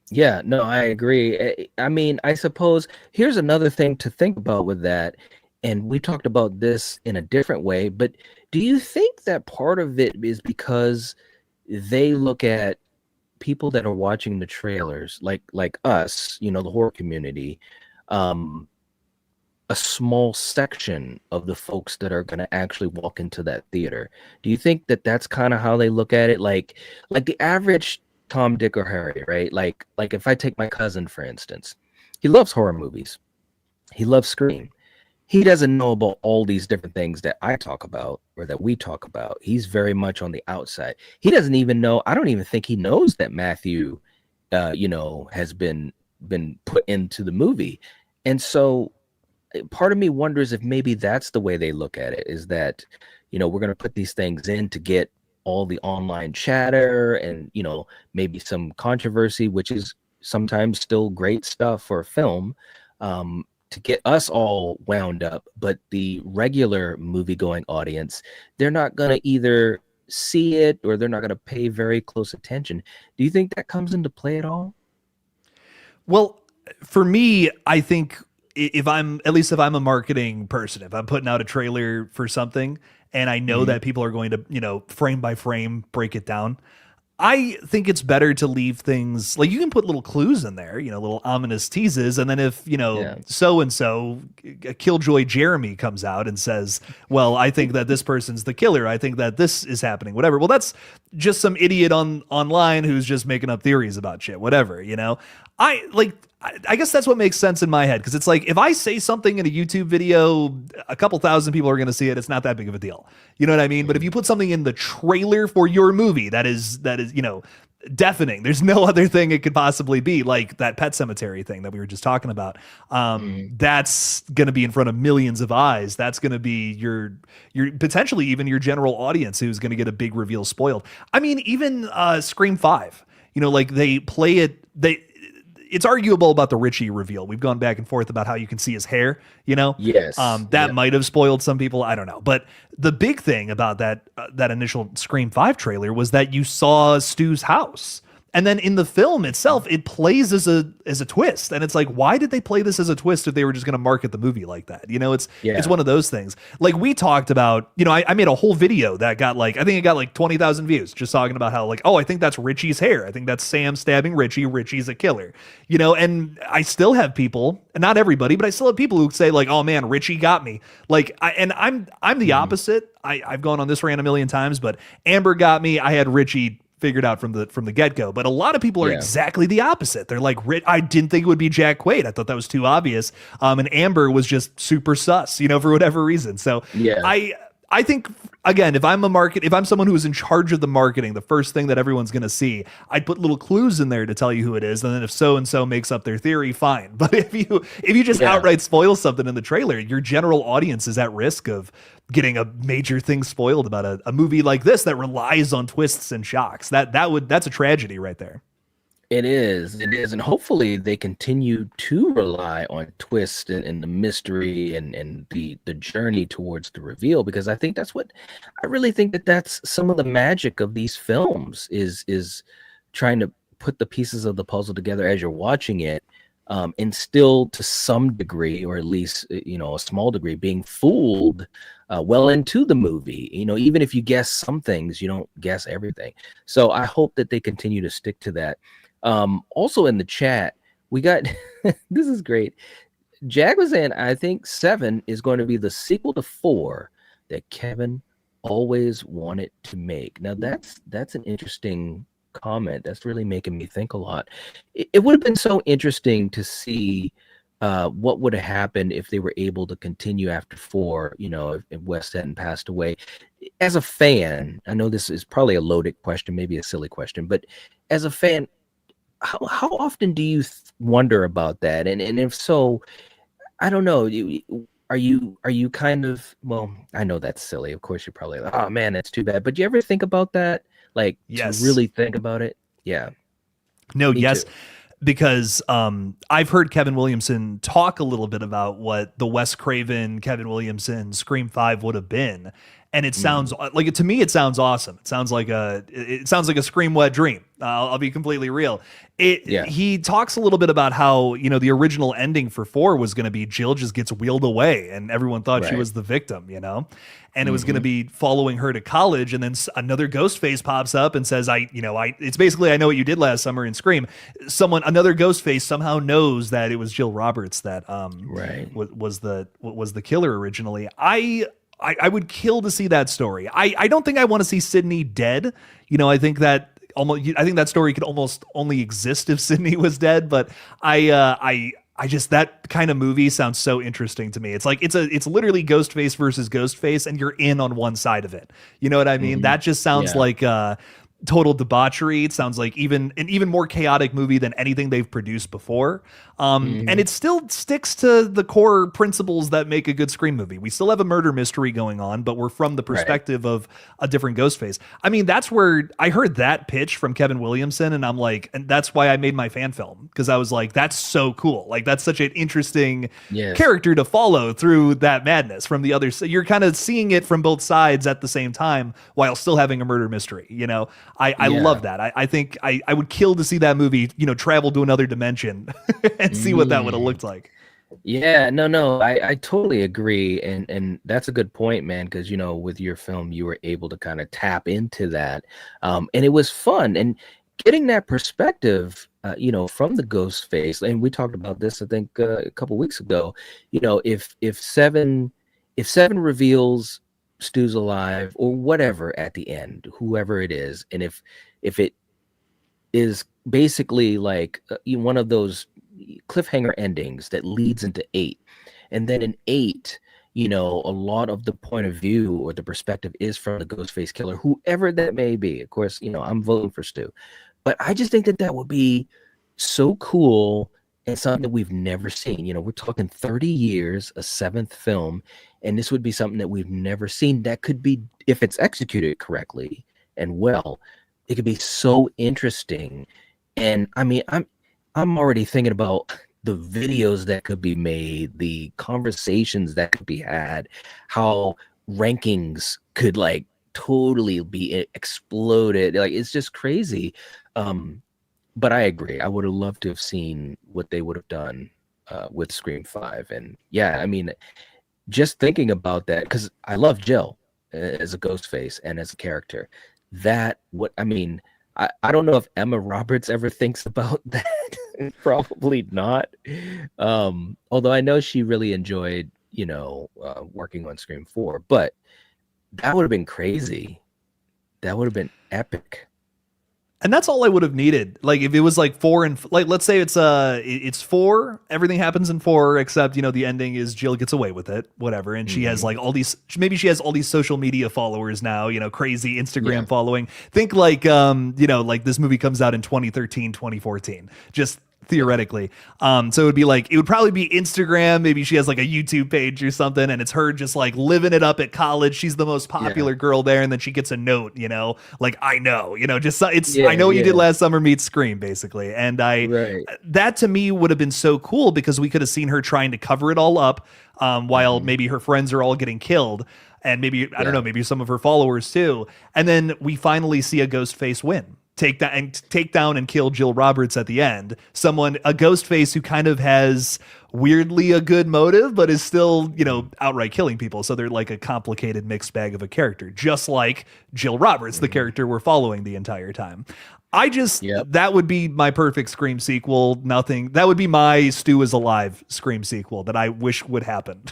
Yeah, no, I agree. I mean, I suppose here's another thing to think about with that, and we talked about this in a different way, but do you think that part of it is because they look at people that are watching the trailers, like us, the horror community, a small section of the folks that are going to actually walk into that theater? Do you think that that's kind of how they look at it? Like the average Tom, Dick, or Harry, right? Like if I take my cousin, for instance, he loves horror movies. He loves Scream. He doesn't know about all these different things that I talk about or that we talk about. He's very much on the outside. He doesn't even know. I don't even think he knows that Matthew, has been put into the movie. And so part of me wonders if maybe that's the way they look at it, is that, we're going to put these things in to get all the online chatter and, maybe some controversy, which is sometimes still great stuff for a film, to get us all wound up. But the regular movie-going audience, they're not going to either see it or they're not going to pay very close attention. Do you think that comes into play at all? Well, for me, I think if I'm a marketing person, if I'm putting out a trailer for something and I know that people are going to, frame by frame break it down, I think it's better to leave things like, you can put little clues in there, little ominous teases. And then if, so-and-so Killjoy Jeremy comes out and says, well, I think that this person's the killer, I think that this is happening, whatever. Well, that's just some idiot online who's just making up theories about shit, whatever, I guess that's what makes sense in my head, because it's like, if I say something in a YouTube video, a couple thousand people are going to see it. It's not that big of a deal. You know what I mean? But if you put something in the trailer for your movie that is deafening, there's no other thing it could possibly be, like that Pet Sematary thing that we were just talking about. That's going to be in front of millions of eyes. That's going to be your potentially even your general audience who's going to get a big reveal spoiled. I mean, even Scream 5, they play it. it's arguable about the Richie reveal. We've gone back and forth about how you can see his hair, Yes. that might have spoiled some people. I don't know. But the big thing about that initial Scream 5 trailer was that you saw Stu's house. And then in the film itself, it plays as a twist. And it's like, why did they play this as a twist if they were just going to market the movie like that? It's one of those things. Like we talked about, I made a whole video that got I think it got 20,000 views just talking about how I think that's Richie's hair. I think that's Sam stabbing Richie. Richie's a killer, and I still have people, and not everybody, but I still have people who say oh man, Richie got me. I'm the opposite. I've gone on this rant a million times, but Amber got me. I had Richie figured out from the get-go, but a lot of people are exactly the opposite. They're like, I didn't think it would be Jack Quaid. I thought that was too obvious. And Amber was just super sus, for whatever reason. So I think, again, if I'm someone who's in charge of the marketing, the first thing that everyone's going to see, I'd put little clues in there to tell you who it is. And then if so-and-so makes up their theory, fine. But if you just outright spoil something in the trailer, your general audience is at risk of getting a major thing spoiled about a movie like this that relies on twists and shocks. That's a tragedy right there. It is, and hopefully they continue to rely on twist and the mystery and the journey towards the reveal, because I really think that's some of the magic of these films is trying to put the pieces of the puzzle together as you're watching it, and still to some degree, or at least a small degree, being fooled well into the movie. Even if you guess some things, you don't guess everything. So I hope that they continue to stick to that. Also in the chat, we got this is great. Jag was saying, I think 7 is going to be the sequel to 4 that Kevin always wanted to make. Now that's an interesting comment. That's really making me think a lot. It would have been so interesting to see what would have happened if they were able to continue after 4, if Wes hadn't passed away. As a fan, I know this is probably a loaded question, maybe a silly question, but as a fan, how often do you wonder about that? And if so, I don't know. Are you kind of, well, I know that's silly. Of course, you're probably like, oh man, that's too bad. But do you ever think about that? Yes. To really think about it? Yeah. No, Me yes. too. Because I've heard Kevin Williamson talk a little bit about what the Wes Craven, Kevin Williamson Scream 5 would have been. And it sounds to me, it sounds awesome. It sounds like a Scream wet dream. I'll be completely real. He talks a little bit about how, the original ending for 4 was going to be Jill just gets wheeled away and everyone thought she was the victim, and it was going to be following her to college. And then another ghost face pops up and says, it's basically, I know what you did last summer in Scream. Another ghost face somehow knows that it was Jill Roberts that was the killer originally. I would kill to see that story. I don't think I want to see Sydney dead. I think that story could almost only exist if Sydney was dead. But I just, that kind of movie sounds so interesting to me. It's like it's literally Ghostface versus Ghostface, and you're in on one side of it. You know what I mean? That just sounds like total debauchery. It sounds like an even more chaotic movie than anything they've produced before. And it still sticks to the core principles that make a good Scream movie. We still have a murder mystery going on, but we're from the perspective of a different Ghostface. I mean, that's where I heard that pitch from Kevin Williamson, and I'm like, and that's why I made my fan film, because I was like, that's so cool. Like, that's such an interesting character to follow through that madness from the other side. You're kind of seeing it from both sides at the same time while still having a murder mystery. I love that. I think I would kill to see that movie, travel to another dimension and see what that would have looked like. Yeah, no, I totally agree. And that's a good point, man, because, with your film, you were able to kind of tap into that. And it was fun. And getting that perspective, from the ghost face, and we talked about this, I think, a couple weeks ago, if seven reveals Stu's alive or whatever at the end, whoever it is, and if it is basically like one of those cliffhanger endings that leads into 8, and then in 8, a lot of the point of view or the perspective is from the Ghostface killer, whoever that may be. Of course, I'm voting for Stu, but I just think that would be so cool and something that we've never seen. We're talking 30 years, a 7th film, and this would be something that we've never seen. That could be, if it's executed correctly and well, it could be so interesting. And I mean, I'm already thinking about the videos that could be made, the conversations that could be had, how rankings could like totally be exploded. Like it's just crazy. Um, but I agree. I would have loved to have seen what they would have done with Scream 5. And yeah, I mean, just thinking about that, because I love Jill as a ghost face and as a character. That what I mean, I don't know if Emma Roberts ever thinks about that. Probably not. Although I know she really enjoyed, working on Scream 4, but that would have been crazy. That would have been epic. And that's all I would have needed. Like if it was like 4 and like, let's say it's 4, everything happens in 4, except, the ending is Jill gets away with it, whatever. And she has like all these, maybe she has all these social media followers now, crazy Instagram following. Think like, like this movie comes out in 2013, 2014, just theoretically. So it would be like, it would probably be Instagram. Maybe she has like a YouTube page or something, and it's her just like living it up at college. She's the most popular girl there. And then she gets a note, like, I know, just I know what you did last summer meets Scream, basically. And that to me would have been so cool because we could have seen her trying to cover it all up while maybe her friends are all getting killed. And maybe, I don't know, maybe some of her followers too. And then we finally see a ghost face win. Take down and kill Jill Roberts at the end. A ghost face who kind of has weirdly a good motive, but is still, outright killing people. So they're like a complicated mixed bag of a character, just like Jill Roberts, the character we're following the entire time. That would be my perfect Scream sequel. That would be my Stu is Alive Scream sequel that I wish would happen.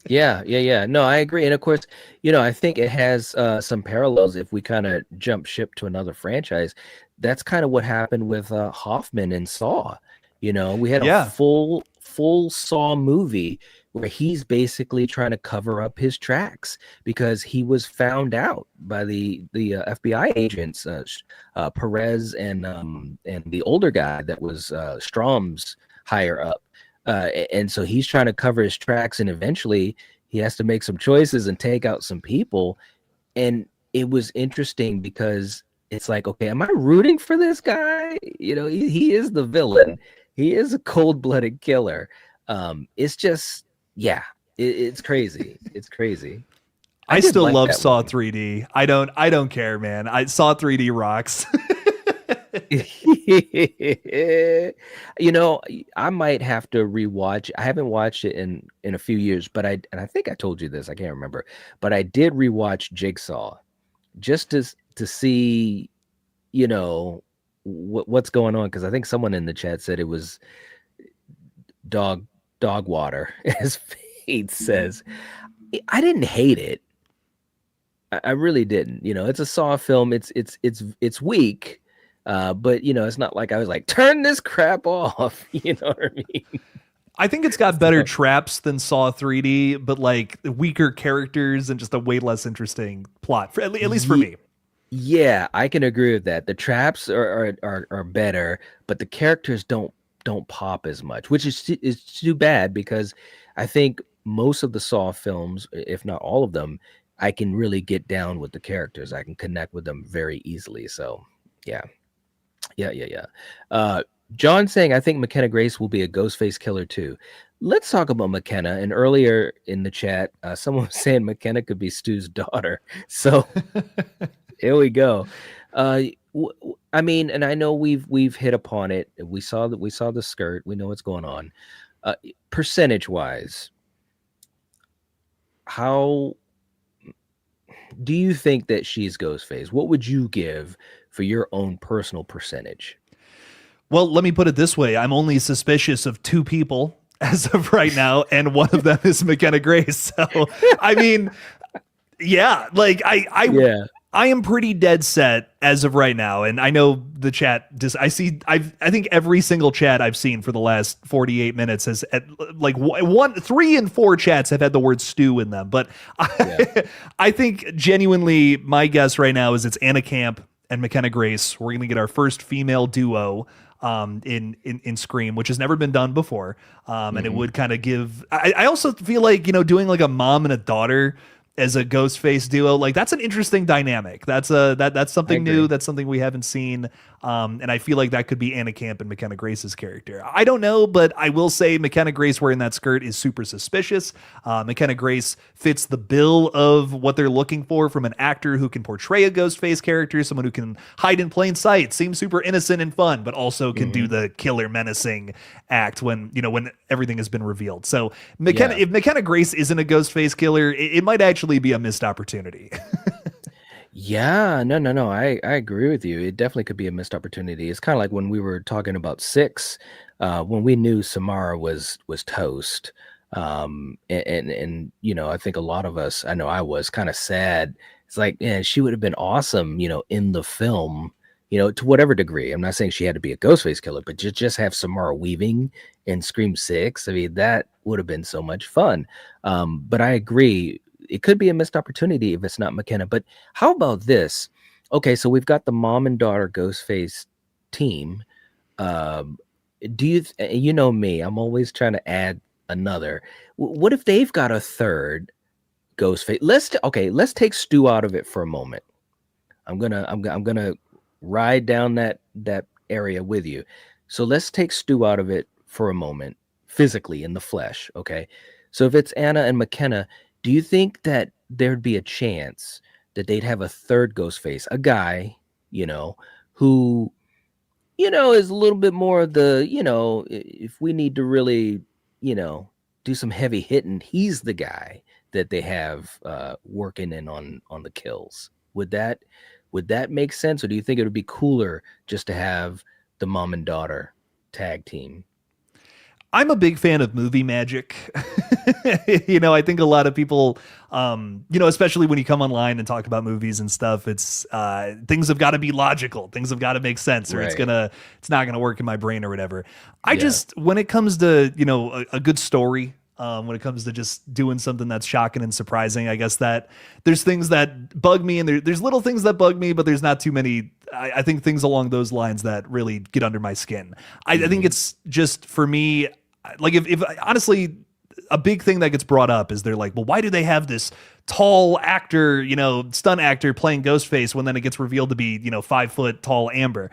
Yeah. No, I agree. And of course, I think it has some parallels if we kind of jump ship to another franchise. That's kind of what happened with Hoffman and Saw. We had a full Saw movie where he's basically trying to cover up his tracks because he was found out by the FBI agents, Perez and the older guy that was Strom's higher up. And so he's trying to cover his tracks, and eventually he has to make some choices and take out some people. And it was interesting because it's like, okay, am I rooting for this guy? He is the villain. He is a cold-blooded killer. It's just, it's crazy. It's crazy. I still love Saw 3D. I don't care, man. Saw 3D rocks. I might have to rewatch. I haven't watched it in a few years, but I think I told you this. I can't remember, but I did rewatch Jigsaw just to see, what's going on, because I think someone in the chat said it was dog water, as Fate says. I didn't hate it. I really didn't. It's a Saw film. It's weak. But it's not like I was like, turn this crap off. You know what I mean? I think it's got better traps than Saw 3D, but like weaker characters and just a way less interesting plot, at least for me. Yeah, I can agree with that. The traps are better, but the characters don't pop as much, which is too bad, because I think most of the Saw films, if not all of them, I can really get down with the characters. I can connect with them very easily. So yeah. John saying, I think McKenna Grace will be a Ghostface killer too. Let's talk about McKenna. And earlier in the chat, someone was saying McKenna could be Stu's daughter. So here we go. I mean, and I know we've hit upon it. We saw the skirt. We know what's going on. Percentage wise, how do you think that she's Ghostface? What would you give for your own personal percentage? Well, let me put it this way. I'm only suspicious of 2 people as of right now, and one of them is McKenna Grace. So, I mean, yeah, like I am pretty dead set as of right now, and I know the chat. I think every single chat I've seen for the last 48 minutes has like 3 and 4 chats have had the word Stu in them. But I think genuinely, my guess right now is it's Anna Camp and McKenna Grace. We're gonna get our first female duo in Scream, which has never been done before. And it would kind of give. I also feel like doing like a mom and a daughter as a Ghostface duo. Like that's an interesting dynamic. That's something new. That's something we haven't seen. And I feel like that could be Anna Camp and McKenna Grace's character. I don't know, but I will say McKenna Grace wearing that skirt is super suspicious. McKenna Grace fits the bill of what they're looking for from an actor who can portray a Ghostface character, someone who can hide in plain sight, seems super innocent and fun, but also can do the killer menacing act when everything has been revealed. So if McKenna Grace isn't a Ghostface killer, it might actually be a missed opportunity. Yeah, no. I agree with you. It definitely could be a missed opportunity. It's kind of like when we were talking about 6, when we knew Samara was toast. And I think a lot of us, I know I was kind of sad. It's like, yeah, she would have been awesome, in the film, to whatever degree. I'm not saying she had to be a Ghostface killer, but just have Samara Weaving in Scream 6. I mean, that would have been so much fun. But I agree. It could be a missed opportunity if it's not McKenna. But how about this? Okay, so we've got the mom and daughter Ghostface team. Do you know me? I'm always trying to add another. What if they've got a third Ghostface? Let's take Stu out of it for a moment. I'm gonna ride down that area with you. So let's take Stu out of it for a moment, physically in the flesh. Okay, so if it's Anna and McKenna, do you think that there'd be a chance that they'd have a third Ghostface, a guy, who, is a little bit more of the, if we need to really, do some heavy hitting, he's the guy that they have working in on the kills. Would that make sense? Or do you think it would be cooler just to have the mom and daughter tag team? I'm a big fan of movie magic. I think a lot of people, especially when you come online and talk about movies and stuff, it's things have got to be logical. Things have got to make sense, or it's not gonna work in my brain or whatever. When it comes to a good story, when it comes to just doing something that's shocking and surprising, I guess that there's things that bug me, and there's little things that bug me, but there's not too many. I think things along those lines that really get under my skin. I think it's just, for me, like if honestly, a big thing that gets brought up is they're like, well, why do they have this tall actor, stunt actor playing Ghostface when then it gets revealed to be, 5 foot tall Amber?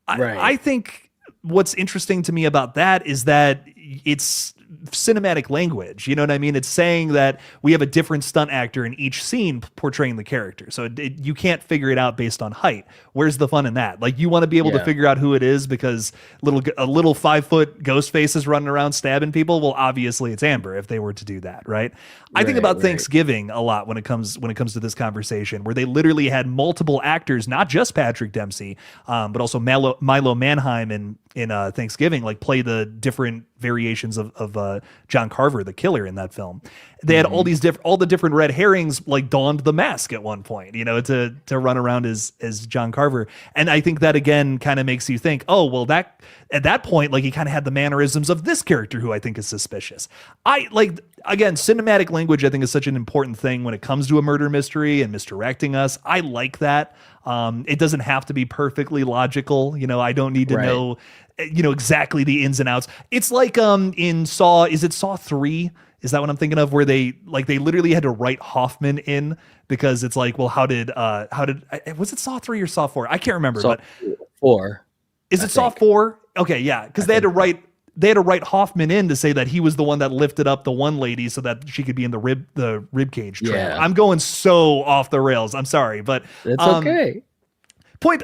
I think what's interesting to me about that is that it's cinematic language. You know what I mean? It's saying that we have a different stunt actor in each scene portraying the character. So you can't figure it out based on height. Where's the fun in that? Like, you want to be able to figure out who it is because a little 5 foot Ghostface is running around stabbing people. Well, obviously it's Amber if they were to do that, right? I think about Thanksgiving a lot when it comes to this conversation, where they literally had multiple actors, not just Patrick Dempsey, but also Milo Manheim in Thanksgiving, like play the different variations of John Carver, the killer in that film. They had all the different red herrings, like donned the mask at one point, to run around as John Carver. And I think that again kind of makes you think, oh, well, that at that point, like, he kind of had the mannerisms of this character who I think is suspicious. Again, cinematic language, I think, is such an important thing when it comes to a murder mystery and misdirecting us. I like that. It doesn't have to be perfectly logical. I don't need to know, exactly the ins and outs. It's like in Saw, is it Saw 3? Is that what I'm thinking of? Where they literally had to write Hoffman in because it's like, well, how did was it Saw 3 or Saw 4? I can't remember. Saw 4. Is it Saw 4? Okay, yeah, because they had to write Hoffman in to say that he was the one that lifted up the one lady so that she could be in the rib cage trailer. Yeah. I'm going so off the rails. I'm sorry, but it's okay.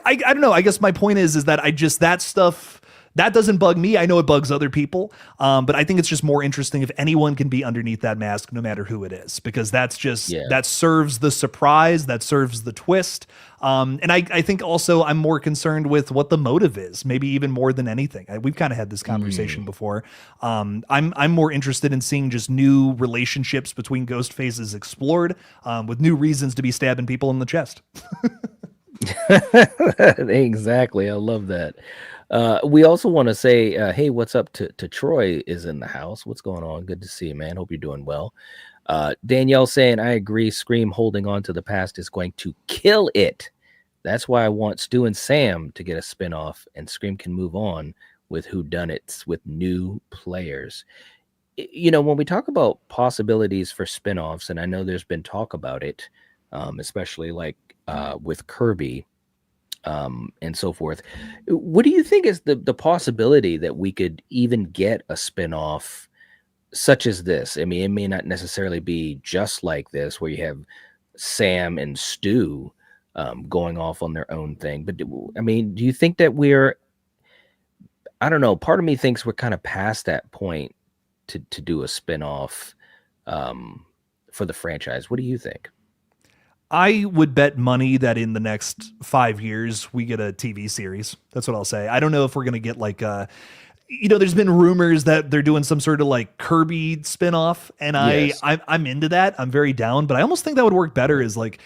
I don't know. I guess my point is that that stuff that doesn't bug me. I know it bugs other people, but I think it's just more interesting if anyone can be underneath that mask, no matter who it is, because that's just that serves the surprise, that serves the twist. And I think also I'm more concerned with what the motive is, maybe even more than anything. We've kind of had this conversation before. I'm more interested in seeing just new relationships between ghost faces explored, with new reasons to be stabbing people in the chest. Exactly. I love that. We also want to say, hey, what's up to Troy is in the house. What's going on? Good to see you, man. Hope you're doing well. Danielle saying, I agree. Scream holding on to the past is going to kill it. That's why I want Stu and Sam to get a spinoff, and Scream can move on with whodunits with new players. when we talk about possibilities for spin-offs, and I know there's been talk about it, especially like with Kirby, and so forth. What do you think is the possibility that we could even get a spin-off such as this? I mean, it may not necessarily be just like this, where you have Sam and Stu going off on their own thing. But I mean, do you think that I don't know, part of me thinks we're kind of past that point to do a spin-off for the franchise. What do you think? I would bet money that in the next 5 years we get a TV series. That's what I'll say. I don't know if we're gonna get like there's been rumors that they're doing some sort of like Kirby spinoff, and Yes. I'm into that. I'm very down, but I almost think that would work better as like,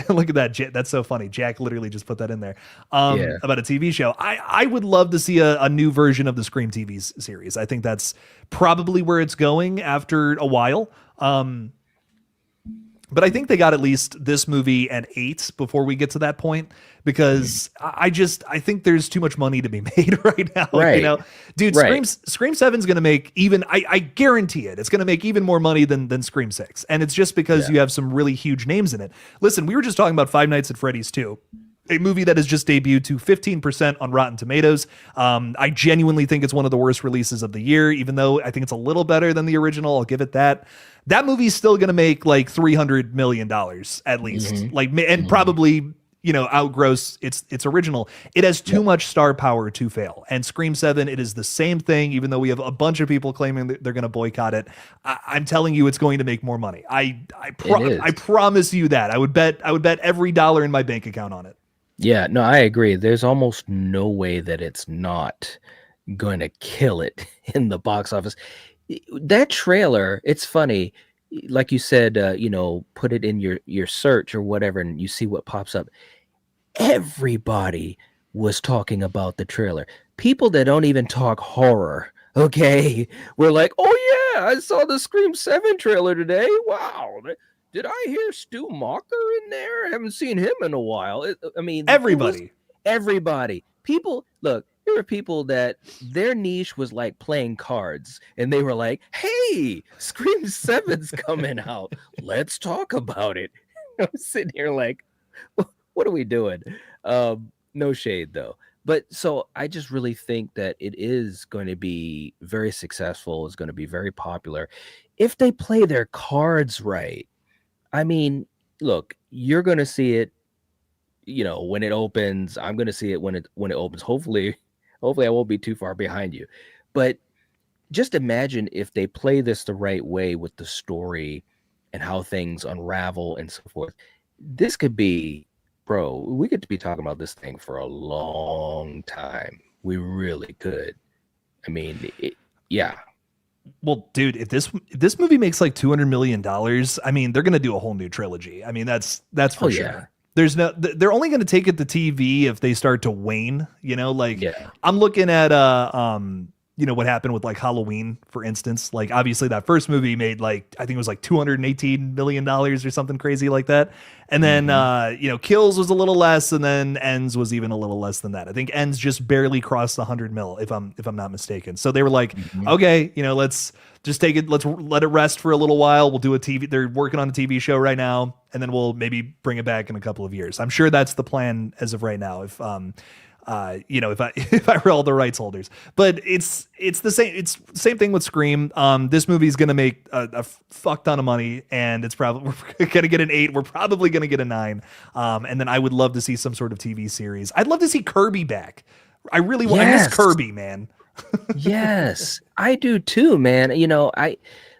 look at that. That's so funny. Jack literally just put that in there Yeah. about a TV show. I would love to see a new version of the Scream TV series. I think that's probably where it's going after a while. But I think they got at least this movie and 8 before we get to that point, because I think there's too much money to be made right now. Right. Dude, Right. Scream 7 is going to make even, I guarantee it, it's going to make even more money than Scream 6. And it's just because you have some really huge names in it. Listen, we were just talking about Five Nights at Freddy's 2. A movie that has just debuted to 15% on Rotten Tomatoes. I genuinely think it's one of the worst releases of the year, even though I think it's a little better than the original. I'll give it that. That movie's still going to make like $300 million at least, and probably, outgross its original. It has too much star power to fail. And Scream 7, it is the same thing, even though we have a bunch of people claiming that they're going to boycott it. I'm telling you, it's going to make more money. I promise you that. I would bet every dollar in my bank account on it. Yeah, no, I agree. There's almost no way that it's not going to kill it in the box office. That trailer, it's funny, like you said, put it in your search or whatever, and you see what pops up. Everybody was talking about the trailer. People that don't even talk horror, okay, were like, "Oh yeah, I saw the Scream 7 trailer today. Wow. Did I hear Stu Macher in there? I haven't seen him in a while." Everybody. People, look, there were people that their niche was like playing cards, and they were like, "Hey, Scream 7's coming out. Let's talk about it." I'm sitting here like, what are we doing? No shade though. But so I just really think that it is going to be very successful. It's going to be very popular if they play their cards right. I mean, look, you're going to see it, when it opens. I'm going to see it when it opens. Hopefully I won't be too far behind you. But just imagine if they play this the right way with the story and how things unravel and so forth. This could be, bro, we could be talking about this thing for a long time. We really could. I mean, yeah. Well, dude, if this movie makes like $200 million, I mean, they're going to do a whole new trilogy. I mean, that's for sure. Yeah. They're only going to take it to TV if they start to wane, I'm looking at, what happened with like Halloween, for instance. Like, obviously that first movie made like, I think it was like $218 million or something crazy like that. And then, Kills was a little less, and then Ends was even a little less than that. I think Ends just barely crossed 100 mil, if I'm not mistaken. So they were like, okay, let's just take it. Let's let it rest for a little while. We'll do a TV. They're working on a TV show right now, and then we'll maybe bring it back in a couple of years. I'm sure that's the plan as of right now. If if I were all the rights holders, but it's the same thing with Scream. This movie is going to make a fuck ton of money, and it's probably, we're going to get an 8. We're probably going to get a 9. And then I would love to see some sort of TV series. I'd love to see Kirby back. I really want. I miss Kirby, man. Yes, I do too, man. I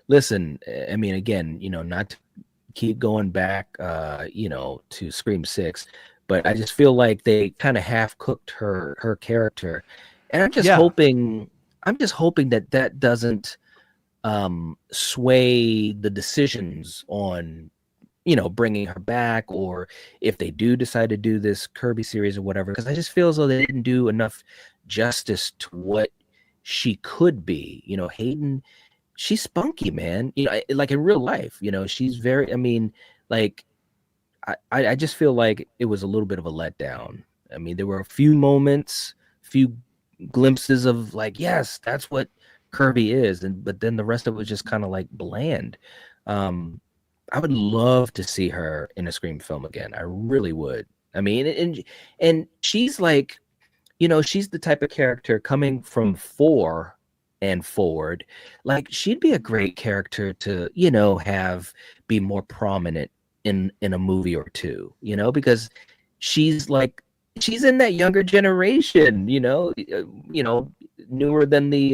listen. I mean, again, not to keep going back, to Scream 6. But I just feel like they kind of half cooked her character, and I'm just hoping that doesn't sway the decisions on bringing her back, or if they do decide to do this Kirby series or whatever. Because I just feel as though they didn't do enough justice to what she could be. Hayden, she's spunky, man. Like in real life, she's very. I mean, like. I just feel like it was a little bit of a letdown. I mean, there were a few moments, few glimpses of like, yes, that's what Kirby is, but then the rest of it was just kind of like bland. I would love to see her in a Scream film again. I really would. I mean, and she's like, she's the type of character coming from 4 and forward. Like, she'd be a great character to, be more prominent in a movie or two, because she's in that younger generation, newer than the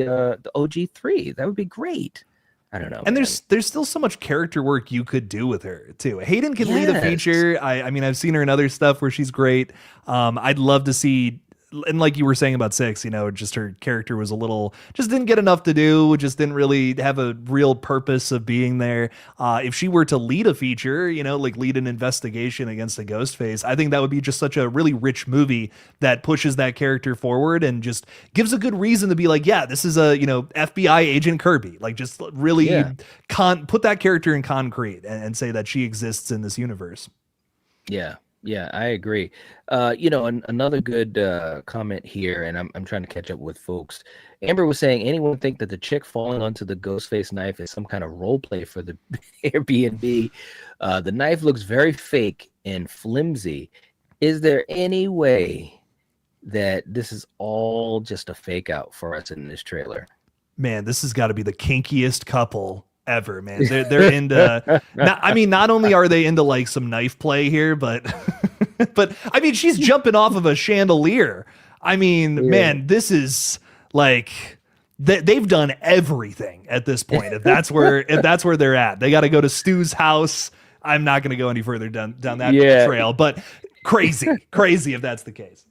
OG3. That would be great. I don't know. And man. there's still so much character work you could do with her too. Hayden can lead a feature. I mean, I've seen her in other stuff where she's great. I'd love to see, and like you were saying about 6, just her character was just didn't get enough to do, just didn't really have a real purpose of being there. If she were to lead a feature, like lead an investigation against a ghost face, I think that would be just such a really rich movie that pushes that character forward and just gives a good reason to be like, yeah, this is a, FBI agent Kirby. Like, just really put that character in concrete and say that she exists in this universe. Yeah, I agree. Another good comment here, and I'm trying to catch up with folks. Amber was saying, anyone think that the chick falling onto the Ghostface knife is some kind of role play for the Airbnb? The knife looks very fake and flimsy. Is there any way that this is all just a fake out for us in this trailer? Man, this has got to be the kinkiest couple ever, man. They're into not only are they into like some knife play here, but I mean, she's jumping off of a chandelier. I mean, man, this is like they've done everything at this point. If that's where they're at, they got to go to Stu's house. I'm not going to go any further down that trail, but crazy if that's the case.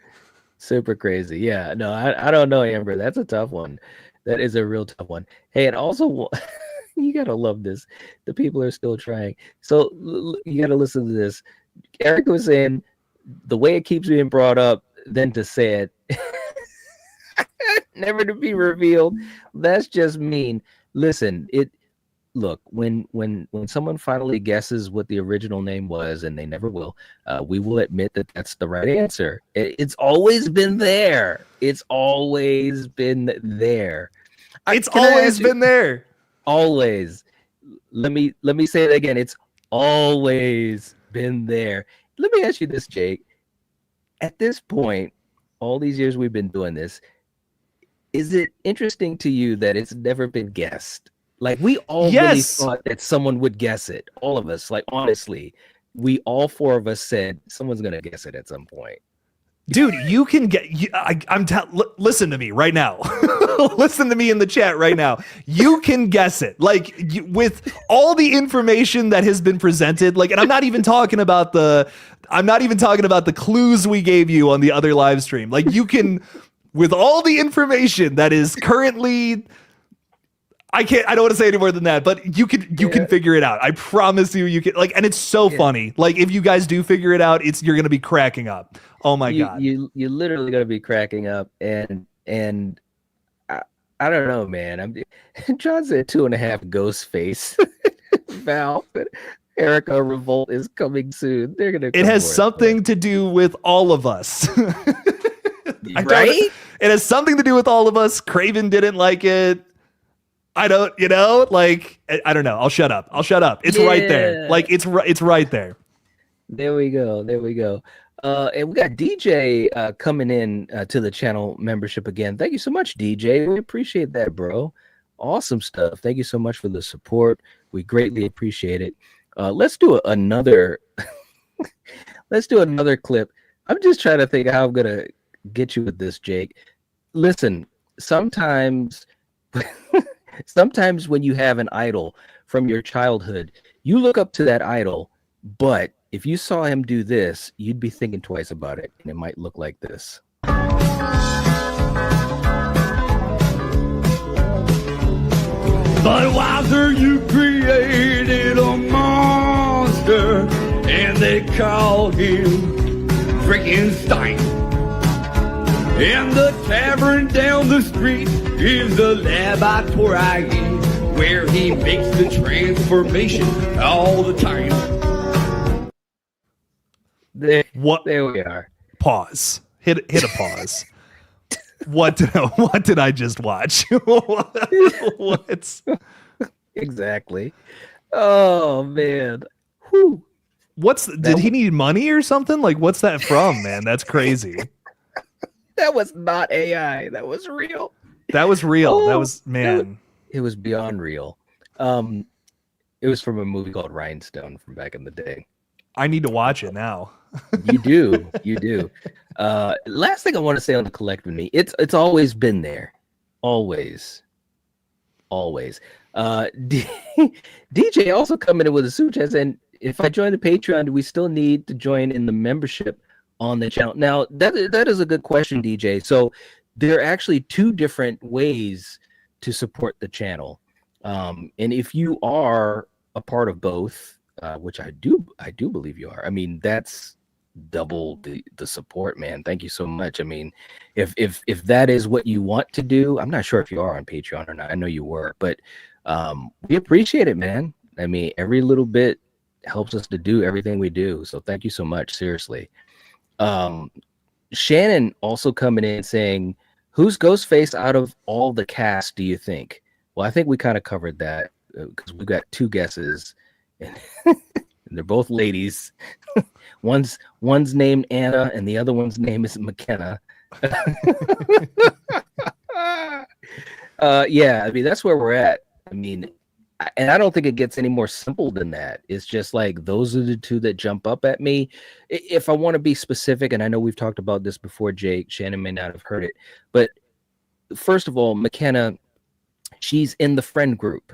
Super crazy. Yeah, no, I don't know, Amber. That's a tough one. That is a real tough one. Hey, and also you gotta love this. The people are still trying. So you gotta listen to this. Eric was saying the way it keeps being brought up, then to say it, never to be revealed. That's just mean. Listen, look, when someone finally guesses what the original name was, and they never will, we will admit that that's the right answer. It's always been there. It's always been there. It's always been there. Always. Let me say it again. It's always been there. Let me ask you this, Jake. At this point, all these years we've been doing this, is it interesting to you that it's never been guessed? Like, we all really thought that someone would guess it. All of us. Like, honestly, all 4 of us said someone's gonna guess it at some point. Dude, you can get. Listen to me right now. Listen to me in the chat right now. You can guess it. Like, with all the information that has been presented. Like, and I'm not even talking about the clues we gave you on the other live stream. Like, you can, with all the information that is currently. I don't want to say any more than that, but you can figure it out. I promise you can, like, and it's so funny. Like, if you guys do figure it out, you're going to be cracking up. Oh my God. You literally going to be cracking up. And I don't know, man. John said 2.5 ghost face. Val, Erica Revolt is coming soon. They're going to, it has something to do with all of us. Right? It has something to do with all of us. Craven didn't like it. I don't, I don't know. I'll shut up. It's right there. Like, it's right there. There we go. And we got DJ coming in to the channel membership again. Thank you so much, DJ. We appreciate that, bro. Awesome stuff. Thank you so much for the support. We greatly appreciate it. Let's do another. Let's do another clip. I'm just trying to think how I'm gonna get you with this, Jake. Listen, sometimes when you have an idol from your childhood, you look up to that idol, but if you saw him do this, you'd be thinking twice about it, and it might look like this. Budweiser, you created a monster, and they call him Frankenstein. And the tavern down the street is a laboratory where he makes the transformation all the time. There we are. Pause. Hit a pause. What did I just watch? What? Exactly. Oh man. Whew. Did he need money or something? Like, what's that from, man? That's crazy. That was not AI. That was real. That was real. Oh, that was, man. It was beyond real. It was from a movie called Rhinestone from back in the day. I need to watch it now. You do. Last thing I want to say on the Collect with Me, it's always been there. Always. DJ also coming in with a super chat saying, if I join the Patreon, do we still need to join in the membership on the channel? Now, that is a good question, DJ. So there are actually two different ways to support the channel. And if you are a part of both, which I do believe you are. I mean, that's double the support, man. Thank you so much. I mean, if that is what you want to do, I'm not sure if you are on Patreon or not. I know you were, but we appreciate it, man. I mean, every little bit helps us to do everything we do. So thank you so much. Seriously. Shannon also coming in saying, who's Ghostface out of all the cast, do you think? Well, I think we kind of covered that because we got two guesses, and, and they're both ladies. One's named Anna, and the other one's name is McKenna. Yeah, I mean, that's where we're at. I mean, and I don't think it gets any more simple than that. It's just like those are the two that jump up at me. If I want to be specific, and I know we've talked about this before, Jake, Shannon may not have heard it, but first of all, McKenna, she's in the friend group.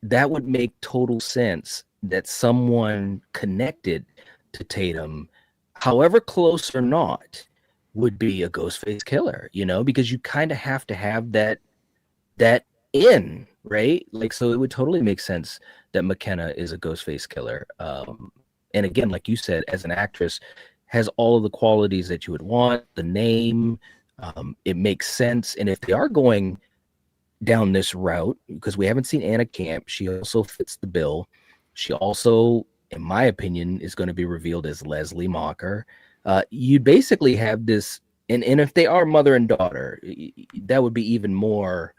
That would make total sense that someone connected to Tatum, however close or not, would be a Ghostface killer, you know, because you kind of have to have that in, right? Like, so it would totally make sense that McKenna is a Ghostface killer. And again, like you said, as an actress, has all of the qualities that you would want, the name, it makes sense. And if they are going down this route, because we haven't seen Anna Camp, she also fits the bill. She also, in my opinion, is going to be revealed as Leslie Macher. You basically have this, and if they are mother and daughter, that would be even more,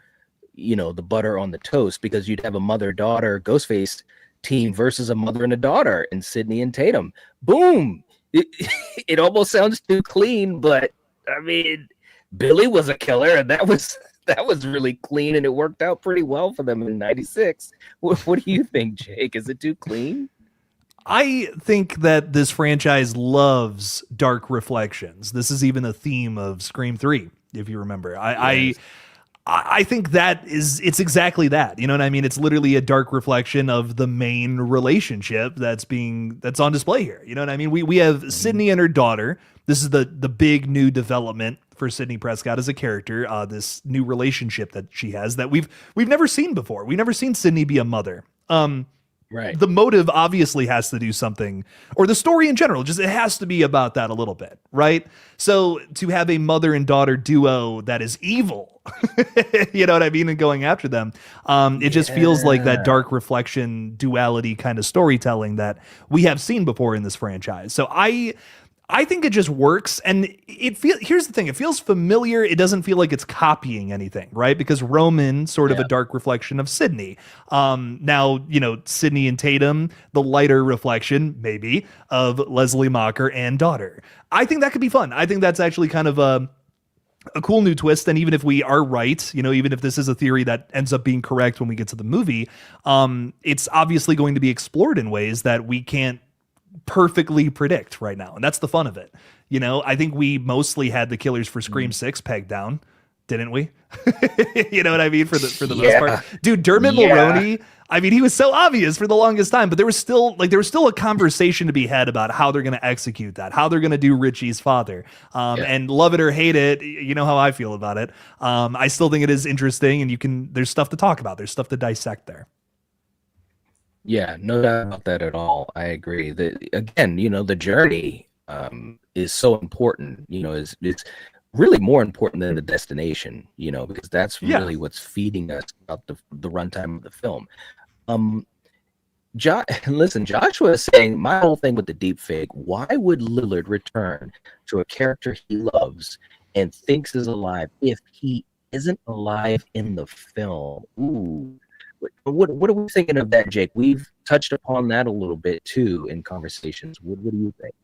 you know, the butter on the toast, because you'd have a mother-daughter Ghostface team versus a mother and a daughter in Sydney and Tatum. Boom! It almost sounds too clean, but I mean, Billy was a killer, and that was really clean, and it worked out pretty well for them in '96. What do you think, Jake? Is it too clean? I think that this franchise loves dark reflections. This is even a theme of Scream 3, if you remember. Yes. I think it's exactly that. You know what I mean? It's literally a dark reflection of the main relationship that's on display here. You know what I mean? We have Sydney and her daughter. This is the big new development for Sydney Prescott as a character. This new relationship that she has that we've never seen before. We've never seen Sydney be a mother. Right. The motive obviously has to do something, or the story in general, just it has to be about that a little bit, right? So to have a mother and daughter duo that is evil, you know what I mean, and going after them, it just feels like that dark reflection duality kind of storytelling that we have seen before in this franchise. So I think it just works, and here's the thing, it feels familiar. It doesn't feel like it's copying anything, right? Because Roman, sort of a dark reflection of Sydney. Now, you know, Sydney and Tatum, the lighter reflection, maybe, of Leslie Macher and daughter. I think that could be fun. I think that's actually kind of a cool new twist. And even if we are right, you know, even if this is a theory that ends up being correct when we get to the movie, it's obviously going to be explored in ways that we can't perfectly predict right now, and that's the fun of it. You know, I think we mostly had the killers for Scream 6 pegged down, didn't we? You know what I mean, for the most part. Dude, Dermot Mulroney, I mean, he was so obvious for the longest time, but there was still a conversation to be had about how they're going to execute that, how they're going to do Richie's father. And love it or hate it, you know how I feel about it. I still think it is interesting, and there's stuff to talk about. There's stuff to dissect there. Yeah, no doubt about that at all. I agree. Again, you know, the journey is so important. You know, it's really more important than the destination. You know, because that's really what's feeding us about the runtime of the film. Listen, Joshua is saying, my whole thing with the deep fake. Why would Lillard return to a character he loves and thinks is alive if he isn't alive in the film. Ooh. What are we thinking of that, Jake? We've touched upon that a little bit too in conversations. What do you think?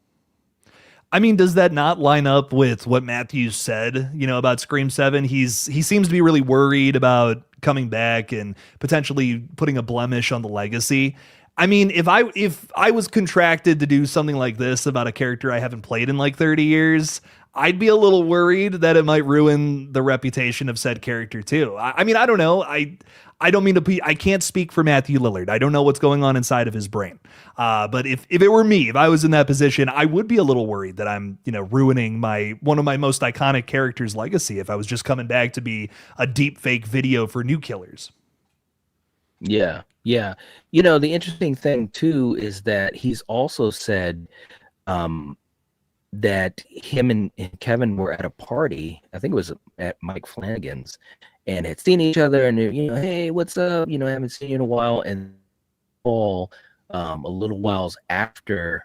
I mean, does that not line up with what Matthews said, about Scream 7? He seems to be really worried about coming back and potentially putting a blemish on the legacy. I mean, if I was contracted to do something like this about a character I haven't played in like 30 years, I'd be a little worried that it might ruin the reputation of said character too. I mean, I don't know. I don't mean to be, I can't speak for Matthew Lillard. I don't know what's going on inside of his brain. But if it were me, if I was in that position, I would be a little worried that I'm, ruining one of my most iconic characters' legacy if I was just coming back to be a deep fake video for new killers. Yeah. Yeah. The interesting thing too is that he's also said that him and Kevin were at a party. I think it was at Mike Flanagan's, and had seen each other, and hey, what's up? I haven't seen you in a while. And all a little whiles after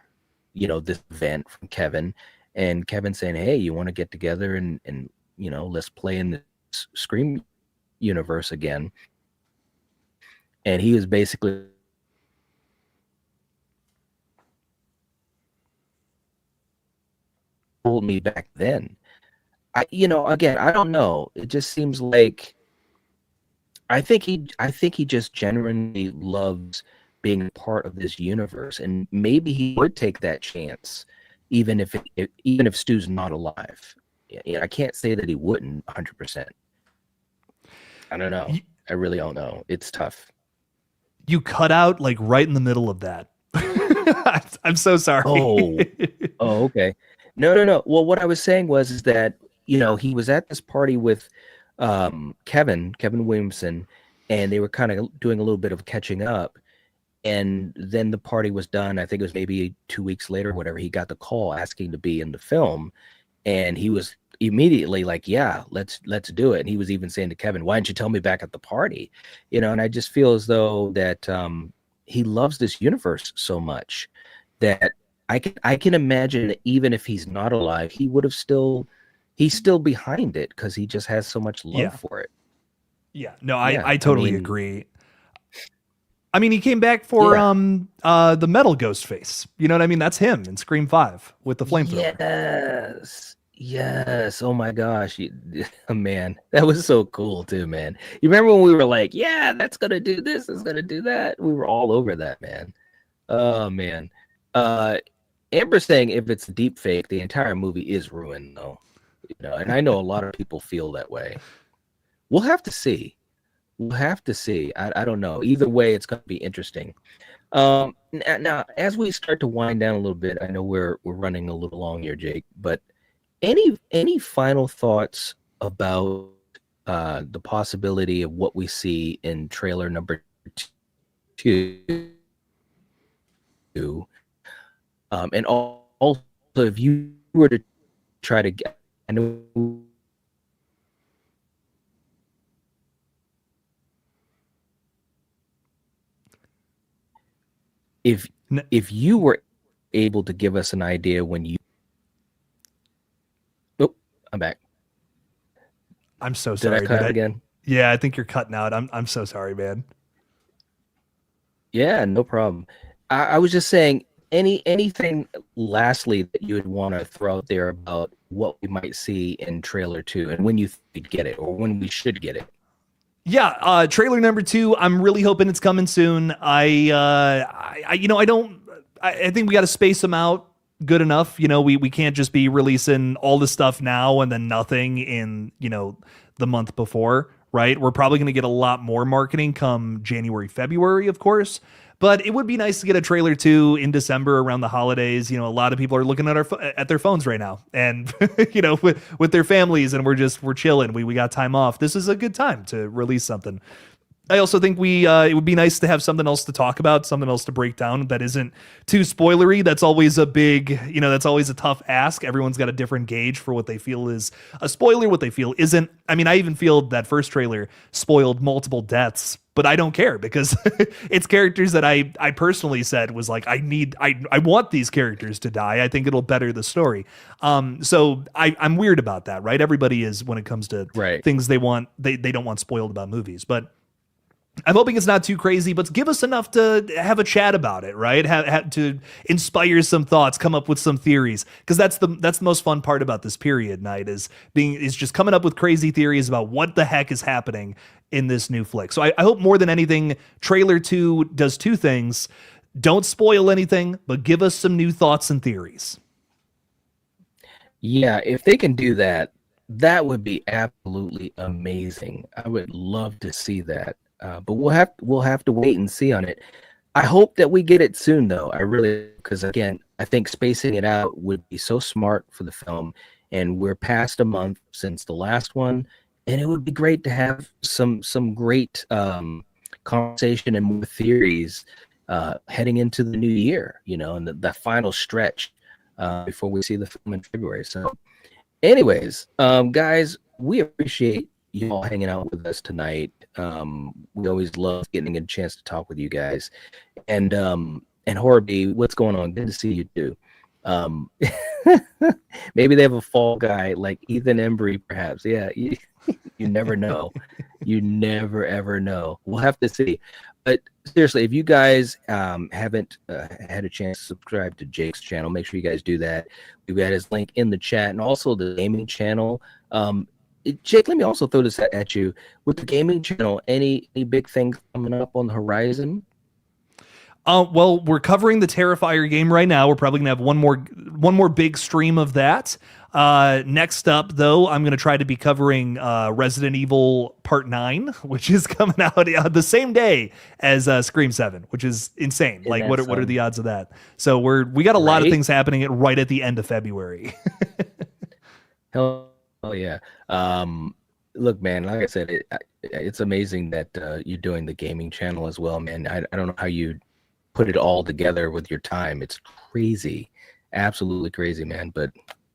this event from Kevin, and Kevin saying, hey, you want to get together and let's play in the Scream universe again. And he was basically told me back then. Again, I don't know. It just seems like I think he just genuinely loves being a part of this universe, and maybe he would take that chance, even if Stu's not alive. I can't say that he wouldn't 100%. I don't know. I really don't know. It's tough. You cut out like right in the middle of that. I'm so sorry. Oh, okay. No. Well, what I was saying is that, he was at this party with Kevin Williamson, and they were kind of doing a little bit of catching up. And then the party was done. I think it was maybe 2 weeks later, whatever. He got the call asking to be in the film, and he was immediately like, yeah, let's do it. And he was even saying to Kevin, why didn't you tell me back at the party? And I just feel as though that he loves this universe so much that I can imagine that even if he's not alive, he's still behind it because he just has so much love for it. Yeah, no, I totally agree. I mean, he came back for the metal ghost face. You know what I mean? That's him in Scream 5 with the flamethrower. Yes. Oh my gosh. Man, that was so cool too, man. You remember when we were like, yeah, that's going to do this, it's going to do that? We were all over that, man. Oh, man. Amber's saying if it's deep fake, the entire movie is ruined, though. And I know a lot of people feel that way. We'll have to see. I don't know. Either way, it's going to be interesting. Now, as we start to wind down a little bit, I know we're running a little long here, Jake, but any final thoughts about the possibility of what we see in trailer number 2? And also, if you were to try to get, I know if you were able to give us an idea when you, I'm back. I'm so sorry. Did I cut out again? Yeah, I think you're cutting out. I'm so sorry, man. Yeah, no problem. I was just saying, anything lastly that you would want to throw out there about what we might see in trailer 2 and when you could get it or when we should get it? Yeah, trailer number 2. I'm really hoping it's coming soon. I think we got to space them out good enough. We can't just be releasing all the stuff now and then nothing in, the month before, right? We're probably going to get a lot more marketing come January, February, of course. But it would be nice to get a trailer 2 in December around the holidays. A lot of people are looking at their phones right now, and with their families, and we're chilling. We got time off. This is a good time to release something. I also think it would be nice to have something else to talk about, something else to break down that isn't too spoilery. That's always that's always a tough ask. Everyone's got a different gauge for what they feel is a spoiler, what they feel isn't. I mean, I even feel that first trailer spoiled multiple deaths but I don't care because it's characters that I personally said was like, I want these characters to die. I think it'll better the story. So I'm weird about that, right? Everybody is when it comes to Right. things they don't want spoiled about movies, but I'm hoping it's not too crazy, but give us enough to have a chat about it, right? Have to inspire some thoughts, come up with some theories, because that's the most fun part about this period night is just coming up with crazy theories about what the heck is happening in this new flick. So I hope more than anything, trailer 2 does 2 things: don't spoil anything, but give us some new thoughts and theories. Yeah, if they can do that, that would be absolutely amazing. I would love to see that. But we'll have to wait and see on it. I hope that we get it soon, though. I really, because again, I think spacing it out would be so smart for the film. And we're past a month since the last one, and it would be great to have some great conversation and more theories heading into the new year. And the final stretch before we see the film in February. So, anyways, guys, we appreciate you all hanging out with us tonight. We always love getting a chance to talk with you guys. And Horby, what's going on? Good to see you too. Maybe they have a fall guy like Ethan Embry, perhaps. Yeah, you never know. You never ever know. We'll have to see. But seriously, if you guys haven't had a chance to subscribe to Jake's channel, make sure you guys do that. We've got his link in the chat, and also the gaming channel. Jake, let me also throw this at you. With the gaming channel, any big things coming up on the horizon? Well, we're covering the Terrifier game right now. We're probably gonna have one more big stream of that. Next up, though, I'm gonna try to be covering Resident Evil Part 9, which is coming out the same day as Scream 7, which is insane. Isn't Like, that what are fun? the odds of that? So we got a lot of Right? things happening right at the end of February. Hell yeah. Look, man, like I said, it's amazing that you're doing the gaming channel as well, man. I don't know how you put it all together with your time. It's crazy. Absolutely crazy, man, but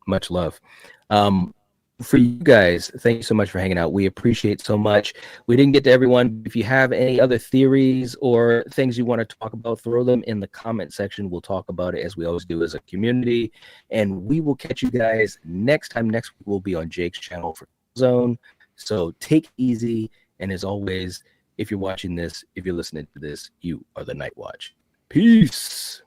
much love. For you guys, thank you so much for hanging out. We appreciate so much. We didn't get to everyone. If you have any other theories or things you want to talk about, throw them in the comment section. We'll talk about it as we always do as a community. And we will catch you guys next time. Next week we'll be on Jake's channel for Zone. So take it easy. And as always, if you're watching this, if you're listening to this, you are the Nightwatch. Peace.